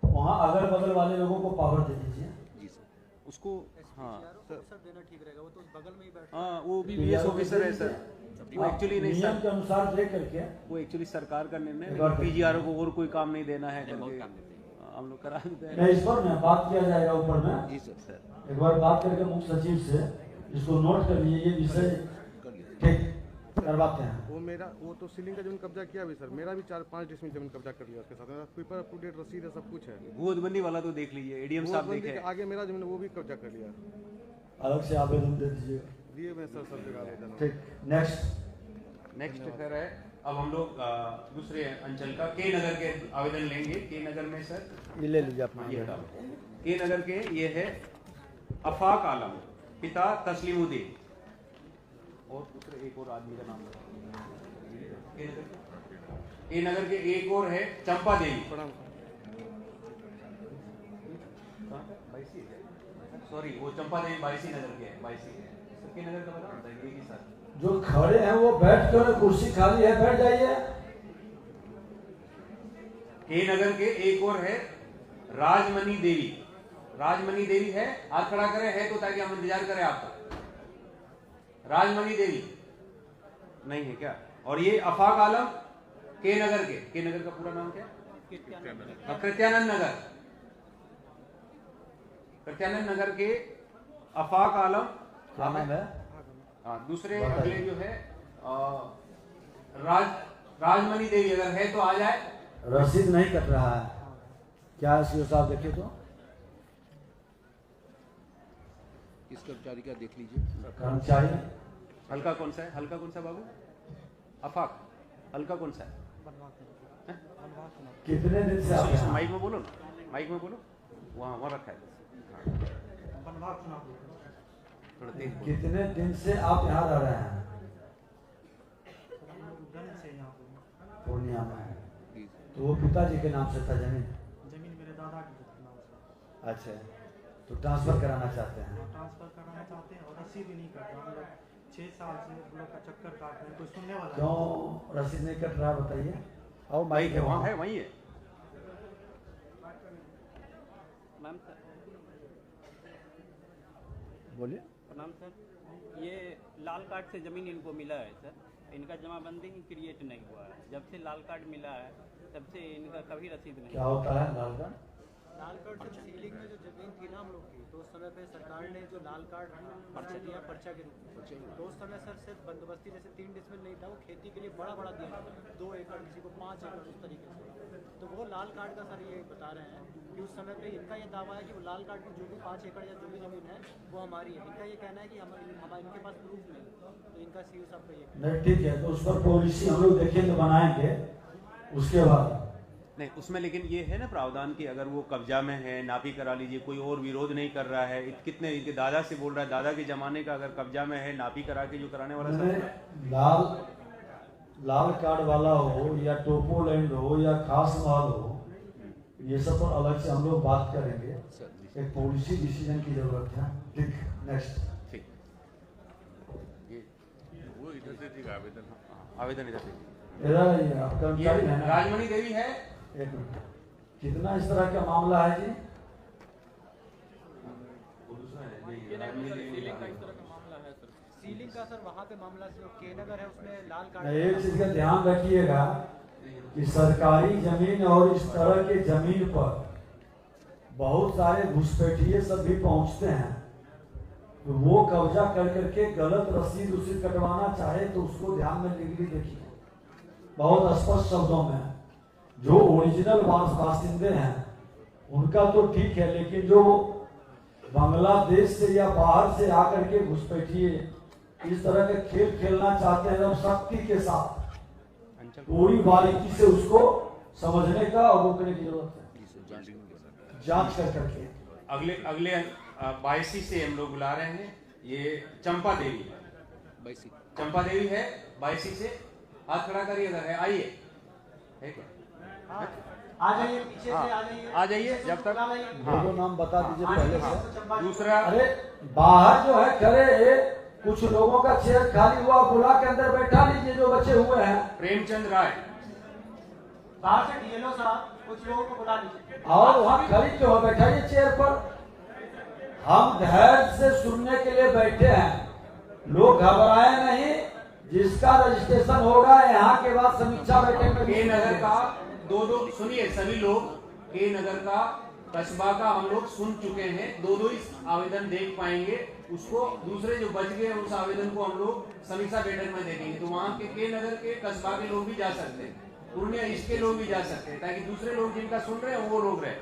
वहाँ अगल बगल वाले लोगों को पावर दे दीजिए जी सर। उसको हाँ सर देना ठीक रहेगा, वो तो बगल में ही बैठा। हाँ वो भी बीएस ऑफिसर है सर, वो एक्चुअली नहीं नियम के अनुसार दे करके, वो एक्चुअली सरकार का निर्णय है, पीजीआरओ को और कोई काम नहीं देना है करके हम लोग करा देते हैं। इस पर में बात किया जाएगा ऊपर में। जी सर। एक बार बात करके मुख्य सचिव से इसको नोट कर लीजिए, ये विषय ठीक करवाते हैं। वो तो सीलिंग का जमीन कब्जा किया भी सर, मेरा भी 4-5 डिसमिल जमीन कब्जा कर लिया उसके साथ। मेरा पेपर अप टू डेट रसीद है, सब कुछ है। बूदबंदी वाला तो देख लीजिए, एडीएम साहब देखे। आगे मेरा जमीन वो भी कब्जा कर लिया। अलग से आवेदन दे दीजिए। दिए मैं सर सब जगह आवेदन। ठीक नेक्स्ट फिर है, अब हम लोग दूसरे अंचल का के नगर के आवेदन लेंगे। के नगर में सर ये ले लीजिए अपना। के नगर के ये है अफाक आलम, पिता तस्लीमुद्दीन, और दूसरे एक और आदमी का नाम ए नगर के एक और है चंपा देवी। सॉरी वो चंपा देवी बाईसी नगर के है, बाईसी के नगर का बता रहा था एक ही साथ। जो खड़े हैं वो बैठ कर, कुर्सी खाली है बैठ जाइए। के नगर के एक और है राजमणि देवी, राजमणि देवी है, हाथ खड़ा करें है तो ताकि हम इंतजार करें आपका। राजमणि देवी नहीं है क्या? और ये अफाक आलम के नगर का पूरा नाम क्या? कृत्यानंद नगर, कृत्यानंद नगर के अफाक आलम क्या नाम है? हाँ, दूसरे अगले जो है राजमणि देवी अगर है तो आ जाए। रसीद नहीं कट रहा है क्या? सीओ साहब देखिए तो इस कर्मचारी का देख लीजिए। कर्मचारी हल्का कौन सा है? हल्का कौन सा बाबू? अफाक हल्का कौन सा है? कितने दिन से आप यहाँ? माइक में बोलो ना, माइक में बोलो। वहाँ रखा है थोड़ा तेज बोलो। कितने दिन से आप यहाँ रह रहे हैं? पूर्णिया में। तो वो पिताजी के नाम से था जमीन? जमीन मेरे दादा के नाम से। अच्छा, तो ट्रांसफर कराना चाहते हैं? ट्रांसफर कराना चाहते हैं और रसीद नहीं कट रहा। हम लोग 6 साल से ब्लॉक का चक्कर काट रहे हैं, कोई सुनने वाला क्यों रसीद नहीं कट रहा बताइए। और माइक है वहाँ है, वहीं है। मैम सर बोलिए। प्रणाम सर। ये लाल कार्ड से ज़मीन इनको मिला है सर, इनका जमाबंदी क्रिएट नहीं हुआ है। जब से लाल कार्ड मिला है तब से इनका कभी रसीद नहीं। क्या होता है लाल कार्ड? लाल कार्ड से सीलिंग में जो जमीन थी ना हम लोग की, तो उस समय पे सरकार ने जो लाल कार्ड पर्चा दिया, पर्चा के रूप में, तो उस समय सर सिर्फ बंदोबस्ती जैसे 3 डिसमिल नहीं था, वो खेती के लिए बड़ा बड़ा दिया, 2 एकड़ किसी को 5 एकड़ उस तरीके से। तो वो लाल कार्ड का सर ये बता रहे हैं कि उस समय पे इनका ये दावा है कि वो लाल कार्ड की जो भी 5 एकड़ या जो भी जमीन है वो हमारी है। इनका ये कहना है कि हमारे इनके पास प्रूफ नहीं, तो इनका सीओ साहब का ये नहीं ठीक है, तो उस पर पॉलिसी हम लोग देखेंगे, बनाएंगे उसके बाद। नहीं उसमें लेकिन ये है ना प्रावधान कि अगर वो कब्जा में है नापी करा लीजिए, कोई और विरोध नहीं कर रहा है। कितने इनके दादा से बोल रहा है, दादा के जमाने का अगर कब्जा में है नापी करा के जो कराने वाला लाल कार्ड वाला हो या टोपोलैंड हो या खास माल हो, ये सब पर अलग से हम लोग बात करेंगे। एक पॉलिसी डिसीजन की जरूरत है। ठीक, नेक्स्ट। ठीक, वो इधर से ठीक आवेदन, आवेदन इधर से। कर्मचारी है ना? राजमणि देवी है। एक मिनट, कितना इस तरह का मामला है जी? सीलिंग का सर वहाँ पे मामला के नगर है, उसमें लाल कार्ड। एक चीज का ध्यान रखिएगा कि सरकारी जमीन और इस तरह के जमीन पर बहुत सारे घुसपैठिए सब भी पहुंचते हैं। तो वो कब्जा कर करके गलत रसीद उसी कटवाना चाहे तो उसको ध्यान में लिखी देखिए बहुत स्पष्ट शब्दों में। जो ओरिजिनल बासिंदे हैं उनका तो ठीक है, लेकिन जो बांग्लादेश से या बाहर से आकर के घुसपैठिए इस तरह के खेल खेलना चाहते हैं, अब शक्ति के साथ पूरी बारीकी से उसको समझने का और रोकने की जरूरत है, जांच कर करके। अगले बायसी से हम लोग बुला रहे हैं, ये चंपा देवी है। चंपा देवी है बायसी से, हाथ खड़ा करिए अगर है, आइए है क्या? आ जाइए पीछे से, आ जाइए जब तक। दो नाम बता दीजिए पहले से। दूसरा, अरे बाहर जो है खड़े कुछ लोगों का चेयर खाली हुआ, बुला के अंदर बैठा लीजिए जो बचे हुए हैं। प्रेमचंद राय बाहर से डीएलओ साहब कुछ लोगों को बुला लीजिए। और वहाँ खड़ी क्यों बैठाइए चेयर पर। हम धैर्य से सुनने के लिए बैठे हैं, लोग घबराए नहीं। जिसका रजिस्ट्रेशन होगा यहाँ के बाद समीक्षा बैठक में। के नगर का दो सुनिए सभी लोग, के नगर का कस्बा का हम लोग सुन चुके हैं, 2 इस आवेदन देख पाएंगे। उसको दूसरे जो बच गए उस आवेदन को हम लोग समीक्षा बैठक में देखेंगे। तो वहाँ के नगर के कस्बा के लोग भी जा सकते हैं, पूर्णिया इसके लोग भी जा सकते हैं, ताकि दूसरे लोग जिनका सुन रहे हैं वो रोक रहे हैं।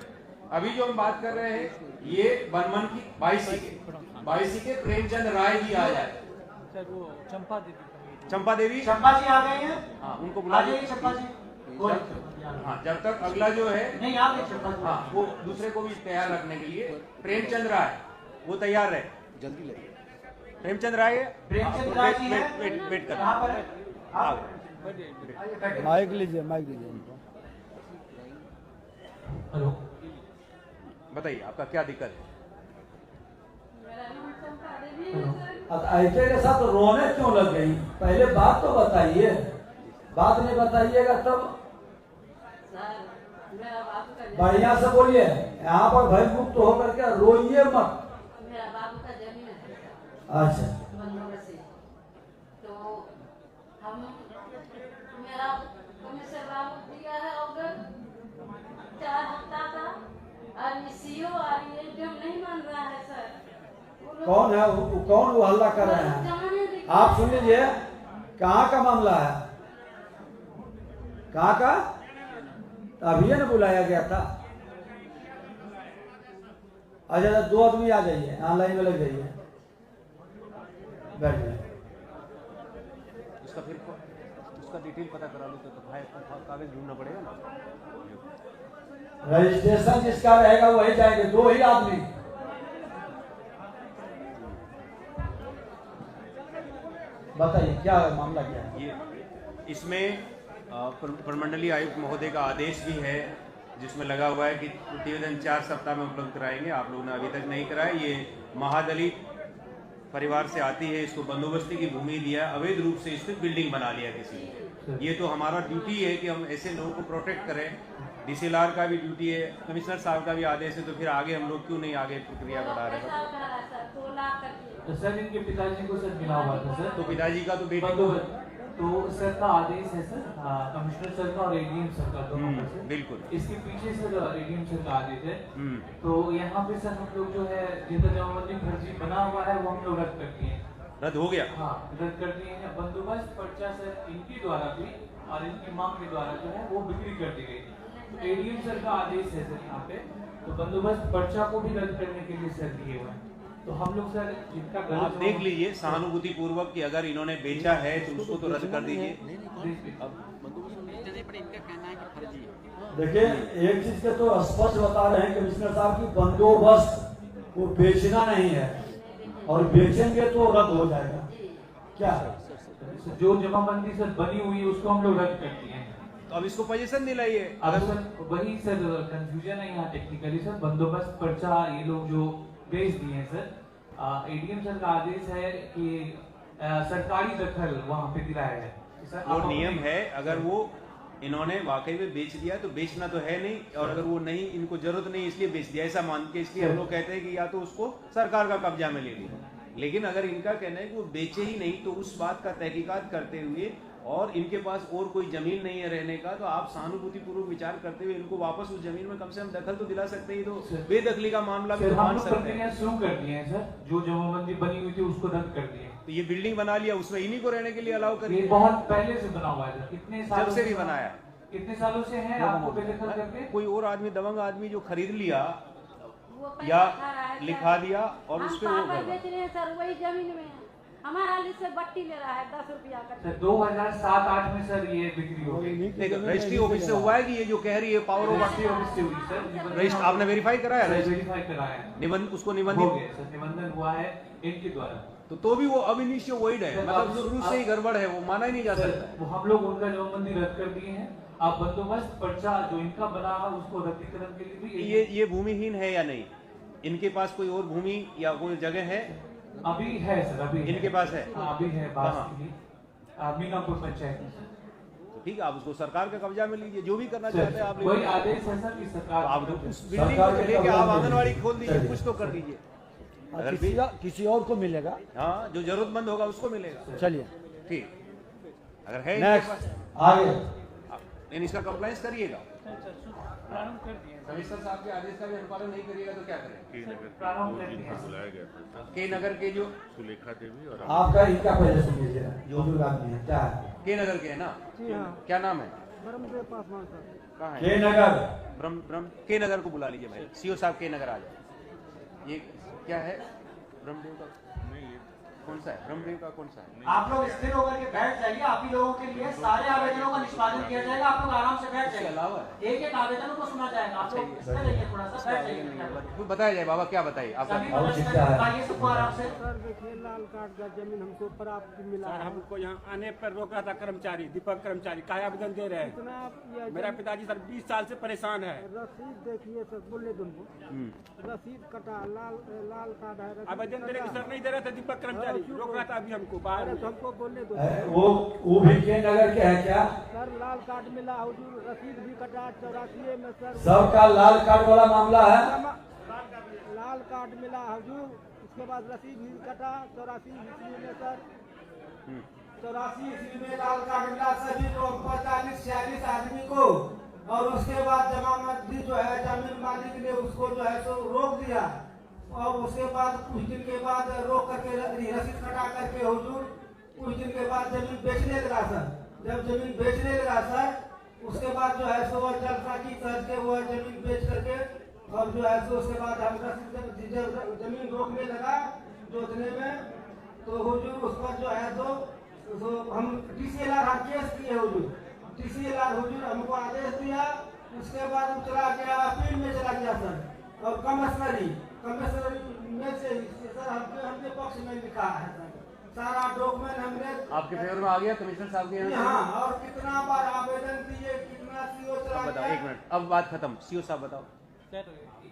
अभी जो हम बात कर रहे हैं ये बनमन की 22 के प्रेमचंद राय जी आ जाए। सर वो चंपा देवी चंपा जी आ गए हैं। हाँ उनको बुला लीजिए चंपा जी। हाँ जब तक अगला जो है नहीं आ गए चंपा जी। हाँ वो दूसरे को भी तैयार रखने के लिए प्रेमचंद राय वो तैयार रहे, जल्दी ले। प्रेमचंद राय वेट कर। माइक लीजिए, माइक लीजिए उनको। हेलो बताइए आपका क्या दिक्कत है? अब ऐसे के साथ रोने क्यों लग गई? पहले बात तो बताइए, बात नहीं बताइएगा तब बढ़िया से बोलिए। यहाँ पर भय मुक्त होकर के रोइए मत। मेरा बाबू का जमीन है। अच्छा, बंदोबस्ती तो हम मेरा कमिश्नर बाबू दिया है ऑर्डर 4 हफ्ता का, और सीओ और एडीएम नहीं मान रहा है सर। कौन है वो? कौन वो हल्ला कर रहे हैं? आप सुन लीजिए, कहाँ का मामला है? कहाँ का? अभी न बुलाया गया था। अच्छा, 2 आदमी आ जाइए, ऑनलाइन में लग जाइए, बैठ जाइए। उसका फिर उसका डिटेल पता करा लो तो भाई कागज ढूंढना पड़ेगा ना। रजिस्ट्रेशन जिसका रहेगा वही जाएंगे, 2 ही आदमी। बताइए क्या मामला क्या है? ये इसमें प्रमंडलीय आयुक्त महोदय का आदेश भी है, जिसमें लगा हुआ है कि प्रतिवेदन 4 सप्ताह में उपलब्ध कराएंगे। आप लोगों ने अभी तक नहीं कराया। ये महादलित परिवार से आती है, इसको बंदोबस्ती की भूमि दिया, अवैध रूप से इसमें बिल्डिंग बना लिया किसी ने। ये तो हमारा ड्यूटी है कि हम ऐसे लोगों को प्रोटेक्ट करें। डीसीएलआर का भी ड्यूटी है, कमिश्नर साहब का भी आदेश है, तो फिर आगे हम लोग क्यों नहीं आगे प्रक्रिया बढ़ा रहे हैं? तो सर इनके पिताजी को सर मिला हुआ था सर। तो पिताजी का तो बेटी को तो सर का आदेश है सर, कमिश्नर सर का और एडीएम सर का दोनों का सर। बिल्कुल। इसके पीछे सर एडीएम सर का आदेश है। तो यहाँ पे सर हम लोग जो है जितना जमाबंदी फर्जी बना हुआ है वो हम लोग रद्द कर दिए हैं। रद्द हो गया? हाँ, रद्द कर दिए हैं। बंदोबस्त पर्चा सर इनके द्वारा भी और इनकी मांग के द्वारा जो है वो बिक्री कर दी गई। तो एडीएम सर का आदेश है सर यहाँ पे, तो बंदोबस्त पर्चा को भी रद्द करने के लिए सर दिए हुए हैं। तो हम लोग सर जिनका आप देख लीजिए सहानुभूति पूर्वक कि अगर इन्होंने बेचा है तो उसको तो रद्द कर दीजिए। देखिए, एक चीज के तो स्पष्ट बता रहे हैं कमिश्नर साहब की बंदोबस्त वो बेचना नहीं है, और बेचेंगे तो रद्द हो जाएगा। क्या जो जमाबंदी सर बनी हुई है उसको हम लोग रद्द कर दिए हैं। तो अब इसको पोजीशन दिलाइए। अब सर वही सर कंफ्यूजन है यहाँ टेक्निकली सर। बंदोबस्त पर्चा ये लोग जो बेच दिए हैं सर, एडीएम सर का आदेश है कि सरकारी दखल वहाँ पे दिलाया है। वो नियम है, अगर वो इन्होंने वाकई में बेच दिया तो बेचना तो है नहीं, और अगर वो नहीं, इनको जरूरत नहीं इसलिए बेच दिया ऐसा मान के, इसलिए हम लोग कहते हैं कि या तो उसको सरकार का कब्जा में ले लिया। लेकिन अगर इनका कहना है कि वो बेचे ही नहीं, तो उस बात का तहकीकात करते हुए और इनके पास और कोई जमीन नहीं है रहने का, तो आप सहानुभूति पूर्वक विचार करते हुए इनको वापस उस जमीन में कम से कम दखल तो दिला सकते हैं। तो बेदखली का मामला भी मान सकते हैं। शुरू कर दिए हैं सर, जो जमाबंदी बनी हुई थी उसको रद्द कर दिए। तो ये बिल्डिंग बना लिया, उसमें इन्हीं को रहने के लिए अलाउ करिए। बहुत पहले से बना हुआ है, कितने सालों जब से भी बनाया, कितने सालों से है आपको बेदखल करके? कोई और आदमी, दबंग आदमी जो खरीद लिया या लिखा दिया और उस पर वो बेच रहे हैं सर, वही जमीन में हमारा से बट्टी ले रहा है 10 रुपया का। 2007-8 में सर ये बिक्री हो गई। रजिस्ट्री ऑफिस से हुआ है कि ये जो कह रही है पावर ऑफ रजिस्ट्री ऑफिस से हुई सर। रजिस्टर आपने वेरीफाई कराया? वेरीफाई कराया, निबंधन उसको निबंधित हो गया सर, निबंधन हुआ है इनके द्वारा। तो भी वो अब इनिशियो वोइड है, मतलब शुरू से ही गड़बड़ है, वो माना ही नहीं जा सकता। वो हम लोग उनका जमाबंदी रद्द कर दिए हैं। आप बंदोबस्त पर्चा जो इनका बना है उसको रद्दीकरण के लिए भी ये भूमिहीन है या नहीं? इनके पास कोई और भूमि या कोई जगह है? अभी है सर, अभी इनके पास है। अभी है मीनापुर पंचायत में। ठीक है, आप उसको सरकार का कब्जा में लीजिए, जो भी करना चाहते हैं आप। वही आदेश है सर कि सरकार आप उस बिल्डिंग को लेके आप आंगनवाड़ी खोल दीजिए, कुछ तो कर दीजिए। अगर किसी और को मिलेगा, हाँ, जो जरूरतमंद होगा उसको मिलेगा। चलिए ठीक, अगर है आगे इसका कंप्लायंस करिएगा। कमिश्नर साहब के आदेश का भी अनुपालन नहीं करिएगा तो क्या करें? के नगर के जो सुलेखा देवी और आपका इनका पहले सुन लीजिए, जो भी आदमी है क्या है? के नगर के है ना? क्या नाम है? कहाँ है? के नगर। ब्रह्म के नगर को बुला लीजिए भाई, सीओ साहब के नगर आ जाए। ये क्या है? ब्रह्मदेव का कौन सा है? ब्रह्मदेव का कौन सा है? आप लोग स्थिर होकर के बैठ जाइए, आप ही लोगों के लिए सारे आवेदनों का निष्पादन किया जाएगा। आप लोग आराम से बैठ जाइए, एक एक आवेदनों को सुना जाएगा। आप लोग स्थिर रहिए, थोड़ा सा बैठ जाइए। बताया जाए बाबा, क्या बताइए आप? बताइए सबको आराम से। सर देखिए, लाल कार्ड का जमीन हमको प्राप्त मिला। हमको यहाँ आने पर रोका था कर्मचारी, दीपक कर्मचारी का आवेदन दे रहे हैं। मेरा पिताजी सर 20 साल से परेशान है। रसीद देखिए सर, बोले तुमको रसीद कटा, लाल कार्ड है। आवेदन देने की सर नहीं दे रहे थे दीपक कर्मचारी। रोक रहा था अभी हमको बाहर हमको बोलने दो। वो भी के नगर के है क्या? सर लाल कार्ड मिला हुजूर, रसीद भी कटा 84 में सर। सबका लाल कार्ड वाला मामला है। लाल कार्ड मिला हुजूर, उसके बाद रसीद भी कटा 84 ईस्वी में सर। 84 ईस्वी में लाल कार्ड मिला सभी को 45-46 आदमी को, और उसके बाद जमानतदी जो है जमीन मालिक ने उसको जो है सो रोक दिया, और उसके बाद कुछ दिन के बाद रोक करके रसीद कटा करके हुजूर कुछ दिन के बाद जमीन बेचने लगा सर। जब जमीन बेचने लगा सर उसके बाद जो है सो जलसा की तहत के वो जमीन बेच करके, और जो है सो उसके बाद हम जमीन रोकने लगा जोतने में, तो हुजूर उस पर जो है तो हम TCLR केस किए हुजूर। TCLR हुजूर हमको आदेश दिया, उसके बाद हम चला गया अपील में चला गया सर, और कमिश्नरी में से सर हमके पक्ष में लिखा है सर, सारा डॉक्यूमेंट हमने आपके फेवर में आ गया कमिश्नर साहब के यहाँ? हाँ, और कितना बार आवेदन दिए, कितना CO चला बताओ, गया। एक मिनट, अब बात खत्म। CO साहब बताओ, सर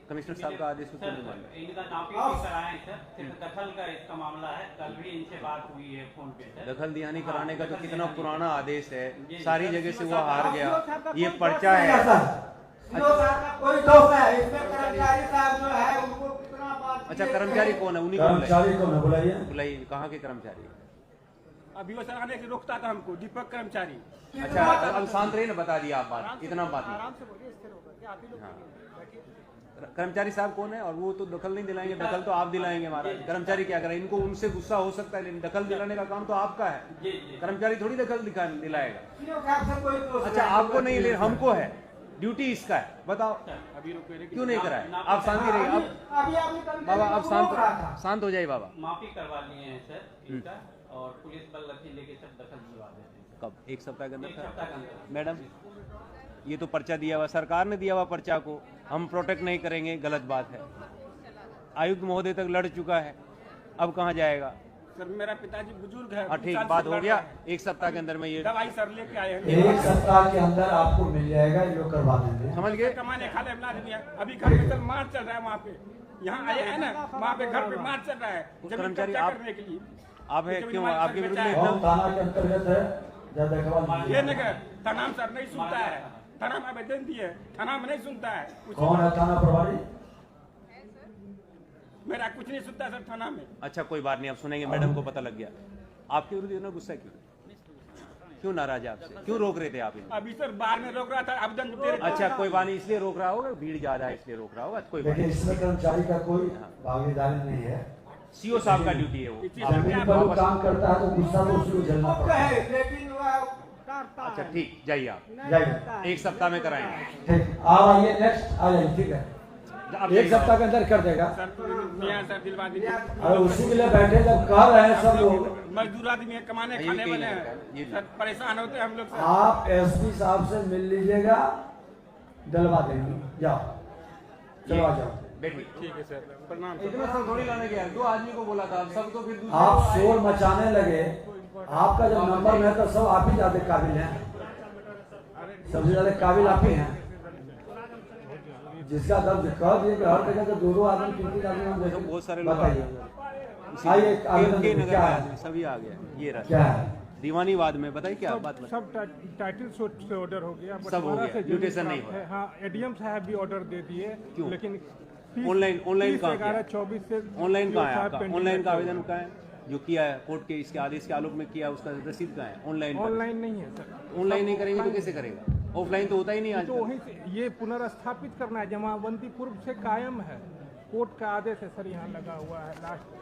कमिश्नर साहब का आदेश क्यों नहीं माना? इनका नापी भी कराए सर, सिर्फ दखल का इसका मामला है। कल भी इनसे बात हुई है फोन पे सर। दखल दियानी कराने का तो कितना पुराना आदेश है, सारी जगह से वो हार गया। ये पर्चा है। कोई दोष है इसमें, कर्मचारी साहब जो है उनको कितना बात। अच्छा, कर्मचारी कौन है? उन्हीं को कर्मचारी कौन है बुलाइए? बुलाइए, कहाँ के कर्मचारी? अभी वो सर आने से रोकता था हमको, दीपक कर्मचारी। अच्छा, अब शांत रहिए ना, बता दिया आप बात, इतना बात नहीं। आराम से बोलिए, स्थिर होकर आप ही लोग हाँ। कर्मचारी साहब कौन है? और वो तो दखल नहीं दिलाएंगे, दखल तो आप दिलाएंगे महाराज। कर्मचारी क्या करें? इनको उनसे गुस्सा हो सकता है, लेकिन दखल दिलाने का काम तो आपका है। कर्मचारी थोड़ी दखल दिलाएगा। अच्छा, आपको नहीं, ले हमको है, ड्यूटी इसका है। बताओ क्यों नहीं कराए? आप शांति रहिए। अब बाबा आप शांत हो जाइए बाबा। माफी करवा लिए हैं सर इनका, और पुलिस बल रखी लेके सब दखल दिलवा देते हैं। कब? एक सप्ताह के अंदर? एक सप्ताह के अंदर। मैडम, ये तो पर्चा दिया हुआ, सरकार ने दिया हुआ पर्चा को हम प्रोटेक्ट नहीं करेंगे, गलत बात है। आयुक्त महोदय तक लड़ चुका है, अब कहाँ जाएगा? सर मेरा पिताजी बुजुर्ग है। हाँ ठीक, बात हो गया। एक सप्ताह के अंदर में ये दवाई सर लेके आए हैं। एक सप्ताह के अंदर आपको मिल जाएगा, जो करवा देंगे। समझ गए? कमाने खाने वाला आदमी है। अभी घर पे सर मार चल रहा है, वहाँ पे यहाँ आए हैं ना, वहाँ पे घर पे मार चल रहा है कर्मचारी जमीन करने के लिए। आप है क्यों? आपके विरुद्ध में कौन थाना के अंतर्गत है? जब देखवा ये नगर थाना में सर नहीं सुनता है, थाना में आवेदन दिए, थाना में नहीं सुनता है। कौन है थाना प्रभारी? मेरा कुछ नहीं सुनता सर थाना में। अच्छा कोई बात नहीं, अब सुनेंगे। मैडम को पता लग गया। आपके विरुद्ध इतना गुस्सा क्यों नाराज है आपसे? क्यों रोक रहे थे आप इनको? अभी सर बाहर में रोक रहा था, आवेदन दे रहे। अच्छा कोई बात नहीं, इसलिए रोक रहा होगा, भीड़ ज्यादा है इसलिए रोक रहा होगा। कोई बात लेकिन नहीं, इसमें कर्मचारी का कोई भागीदारी नहीं है। CO साहब का ड्यूटी है वो। जमीन पर वो काम करता है तो गुस्सा तो उसी को झेलना पड़ता है। अच्छा ठीक, जाइए आप, जाइए। एक सप्ताह में कराएंगे। ठीक, आप आइए, नेक्स्ट आ जाइए। ठीक है, एक सप्ताह के अंदर कर देगा। सर दिलवा दीजिए। अरे उसी के लिए बैठे जब कह रहे हैं सब लोग। मजदूर आदमी है, कमाने खाने वाले हैं सर, परेशान होते हैं हम लोग। आप SP साहब से मिल लीजिएगा, दिलवा देंगे। जाओ, चलो आ जाओ। बैठिए। ठीक है सर, प्रणाम। इतना सब थोड़ी लाने गया, 2 आदमी को बोला था, सब तो फिर आप शोर मचाने लगे। आपका जब नंबर में है तो सब आप ही ज्यादा काबिल हैं, सबसे ज्यादा काबिल आप ही हैं। जिसका दर्ज कह दिए कि हर जगह से 2-2 आदमी 3-3 आदमी हम देखो, बहुत सारे लोग बताइए। आइए, क्या है? सभी आ गया। ये रहा क्या है? दीवानीवाद में बताइए क्या बात? सब टाइटल से ऑर्डर हो गया, सब हो गया, म्यूटेशन नहीं हुआ। हाँ, ADM साहब भी ऑर्डर दे दिए। क्यों? लेकिन ऑनलाइन कहाँ? 11-24 से ऑनलाइन कहाँ है आपका? ऑनलाइन का आवेदन कहाँ है जो किया है कोर्ट के इसके आदेश के आलोक में किया, उसका रसीद कहाँ है? ऑनलाइन नहीं है सर। ऑनलाइन नहीं करेंगे तो कैसे करेगा? ऑफलाइन तो होता ही नहीं आज। तो वहीं से ये पुनर्स्थापित करना है, जमाबंदी पूर्व से कायम है, कोर्ट का आदेश है सर, यहाँ लगा हुआ है। लास्ट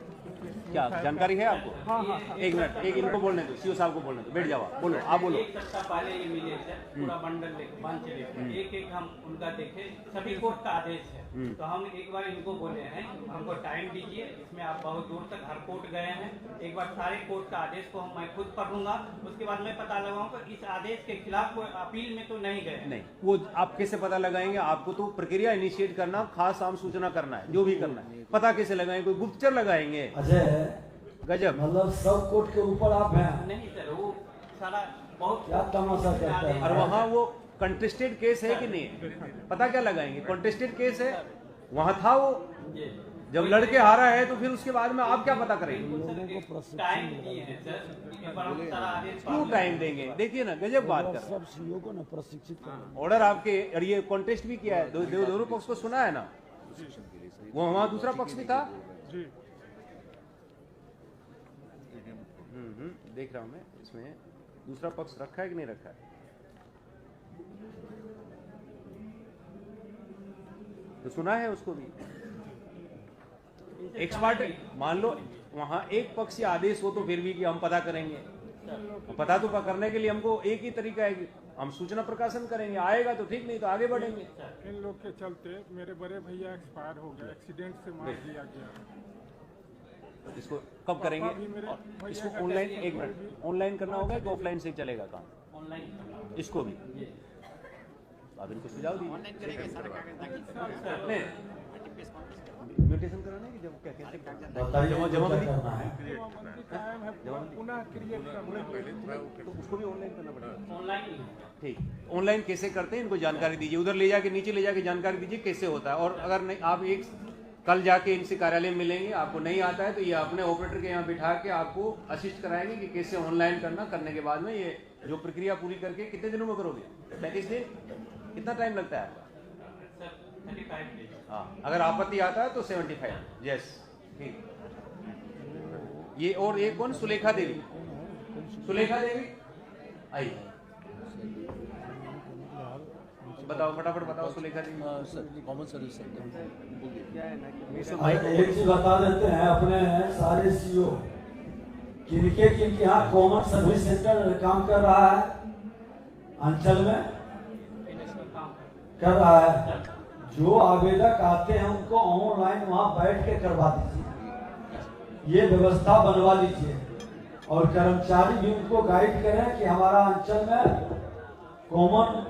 क्या जानकारी है आपको? हाँ। एक मिनट, एक इनको बोलने दो, CO साहब को बोलने दो, बैठ जाओ, बोलो, आप बोलो। एक सप्ताह पहले ये मिले सर, पूरा बंडल बंच लेके एक हम उनका देखे, सभी कोर्ट का आदेश है। तो हम एक बार इनको बोले हैं, हमको टाइम दीजिए, इसमें आप बहुत दूर तक हर कोर्ट गए हैं, एक बार सारे कोर्ट का आदेश को मैं खुद पढ़ूंगा, उसके बाद मैं पता लगाऊंगा इस आदेश के खिलाफ कोई अपील में तो नहीं गए। नहीं, वो आप कैसे पता लगाएंगे? आपको तो प्रक्रिया इनिशिएट करना, खास आम सूचना करना है, जो भी करना है। पता कैसे लगाएंगे? कोई गुप्तचर लगाएंगे? अजय गजब, मतलब सब कोर्ट के ऊपर आप हैं। नहीं सर, वो सारा बहुत क्या तमाशा करता है। और वहाँ वो कंटेस्टेड केस है कि नहीं? पता क्या लगाएंगे? कंटेस्टेड केस है, वहाँ था वो जब लड़के हारा है तो फिर उसके बाद में आप क्या पता करेंगे? टाइम दिए हैं सर, एक बार हम सारा आदेश क्यों टाइम देंगे? देखिए ना, गजब बात कर रहे सब सीईओ को ना प्रशिक्षित करना। हैं। ऑर्डर आपके, और ये कॉन्टेस्ट भी किया है, दोनों पक्ष को सुना है ना, वो वहां दूसरा पक्ष भी था। देख रहा हूं मैं, इसमें दूसरा पक्ष रखा है कि नहीं रखा है, तो सुना है उसको भी। एक्सपर्ट मान लो वहां एक पक्ष या आदेश हो तो फिर भी कि हम पता करेंगे, पता तो करने के लिए हमको एक ही तरीका है कि हम सूचना प्रकाशन करेंगे, आएगा तो ठीक, नहीं तो आगे बढ़ेंगे। इन लोग के चलते मेरे बड़े भैया एक्सपायर हो गए, एक्सीडेंट से मार दिया गया। इसको कब करेंगे? इसको ऑनलाइन, एक मिनट, ऑनलाइन करना होगा कि ऑफलाइन से चलेगा काम? ऑनलाइन इसको भी आप इनको सुझाव दीजिए। म्यूटेशन कराना है कि जब क्या कहते हैं जमाबंदी पुनः क्रिएट करना, तो उसको भी ऑनलाइन करना पड़ेगा। ऑनलाइन ठीक, ऑनलाइन कैसे करते हैं इनको जानकारी दीजिए, उधर ले जाके नीचे ले जाके जानकारी दीजिए कैसे होता है। और अगर नहीं, आप एक कल जाके इनसे कार्यालय में मिलेंगे, आपको नहीं आता है तो ये अपने ऑपरेटर के यहाँ बिठा के आपको असिस्ट कराएंगे कि कैसे ऑनलाइन करना। करने के बाद में ये जो प्रक्रिया पूरी करके कितने दिनों में करोगे? 35 दिन? कितना टाइम लगता है? Sir 35 days. हाँ, अगर आपत्ति आता है तो 75। यस, ठीक। ये और एक कौन? सुलेखा देवी। सुलेखा देवी आई, बताओ फटाफट बताओ। सुलेखा देवी कॉमन सर्विस एक चीज बता देते हैं अपने सारे सीईओ, किनके यहाँ कॉमन सर्विस सेंटर काम कर रहा है, अंचल में कर रहा है। जो आवेदक आते हैं उनको ऑनलाइन वहां बैठ के करवा दीजिए, ये व्यवस्था बनवा लीजिए। और कर्मचारी भी उनको गाइड करें कि हमारा अंचल में कॉमन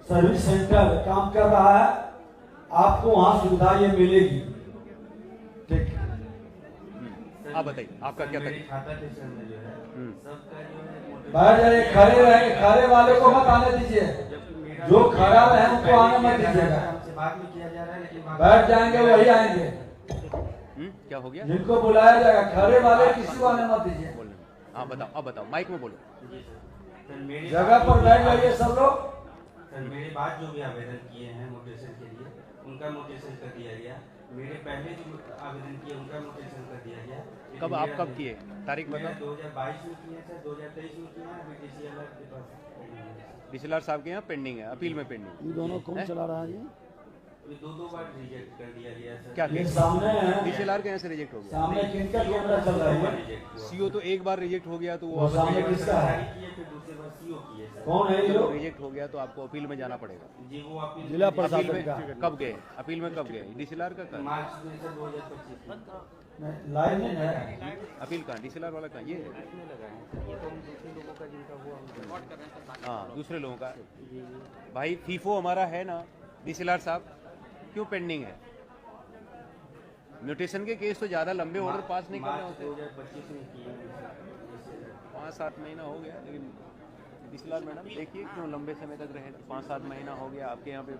सर्विस सेंटर काम कर रहा है, आपको वहां सुविधा ये मिलेगी। ठीक, आप बताइए आपका क्या तरीका? बैठ जाइए, खड़े रहेंगे, खड़े वाले को मत आने दीजिए, जो खड़ा रहे उनको आने मत दीजिएगा। बैठ जाएंगे वही आएंगे, क्या हो गया? जिनको बुलाया जाएगा, खड़े वाले किसी को आने मत दीजिए। हाँ बताओ, अब बताओ, माइक में बोलो। जगह पर बैठ जाइए सब लोग। सर मेरे बाद जो भी आवेदन किए हैं मोटेशन के लिए, उनका मोटेशन कर दिया गया। मेरे पहले जो आवेदन किए उनका मोटेशन कर दिया गया। कब आप कब किए? तारीख बताओ। 2022 में किए सर, 2023 में किए हैं, अभी डीसीएलआर के पास। डीसीएलआर साहब के यहाँ पेंडिंग है, अपील में पेंडिंग। ये दोनों कौन चला रहा है? दो बार रिजेक्ट कर दिया गया सर। क्या ये सामने है, डीसीएलआर के यहाँ से रिजेक्ट हो गया? सामने किनका कैमरा चल रहा है? सीओ तो एक बार रिजेक्ट हो गया तो वो सामने किसका है? कौन है ये लोग? रिजेक्ट हो गया तो आपको अपील में जाना पड़ेगा। जी वो अपील जिला प्रशासन का। कब गए अपील में? कब गए? डीसीएलआर का कब? मार्च 2025 लाइन में है अपील कहाँ? डीसीएलआर वाला कहाँ? ये हाँ, दूसरे लोगों का। भाई फीफो हमारा है ना डीसीएलआर साहब, क्यों पेंडिंग है? म्यूटेशन के केस तो ज्यादा लंबे ऑर्डर पास नहीं करने होते। 5-7 महीना हो गया, लेकिन डीसीएलआर मैडम देखिए क्यों लंबे समय तक रहे। 5-7 महीना हो गया आपके यहाँ पे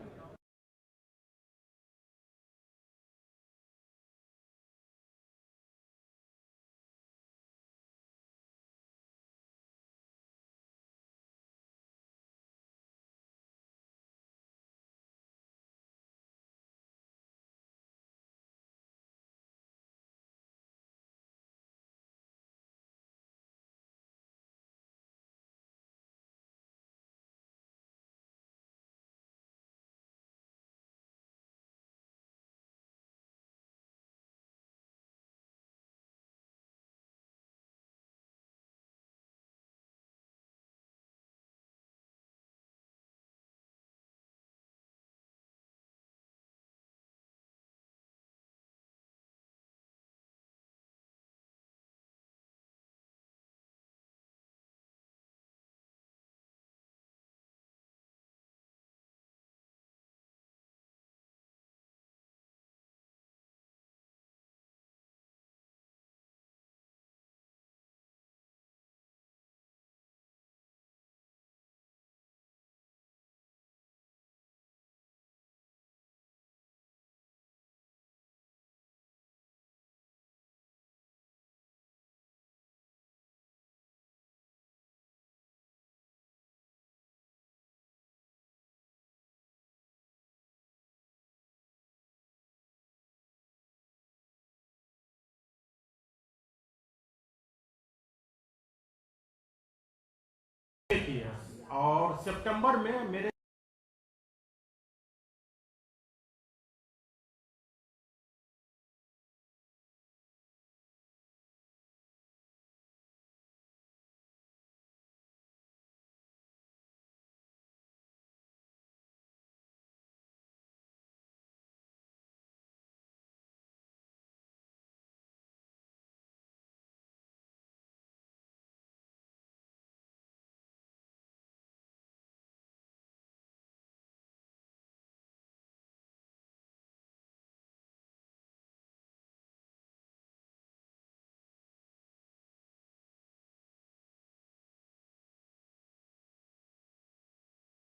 देखिए और सितंबर में मेरे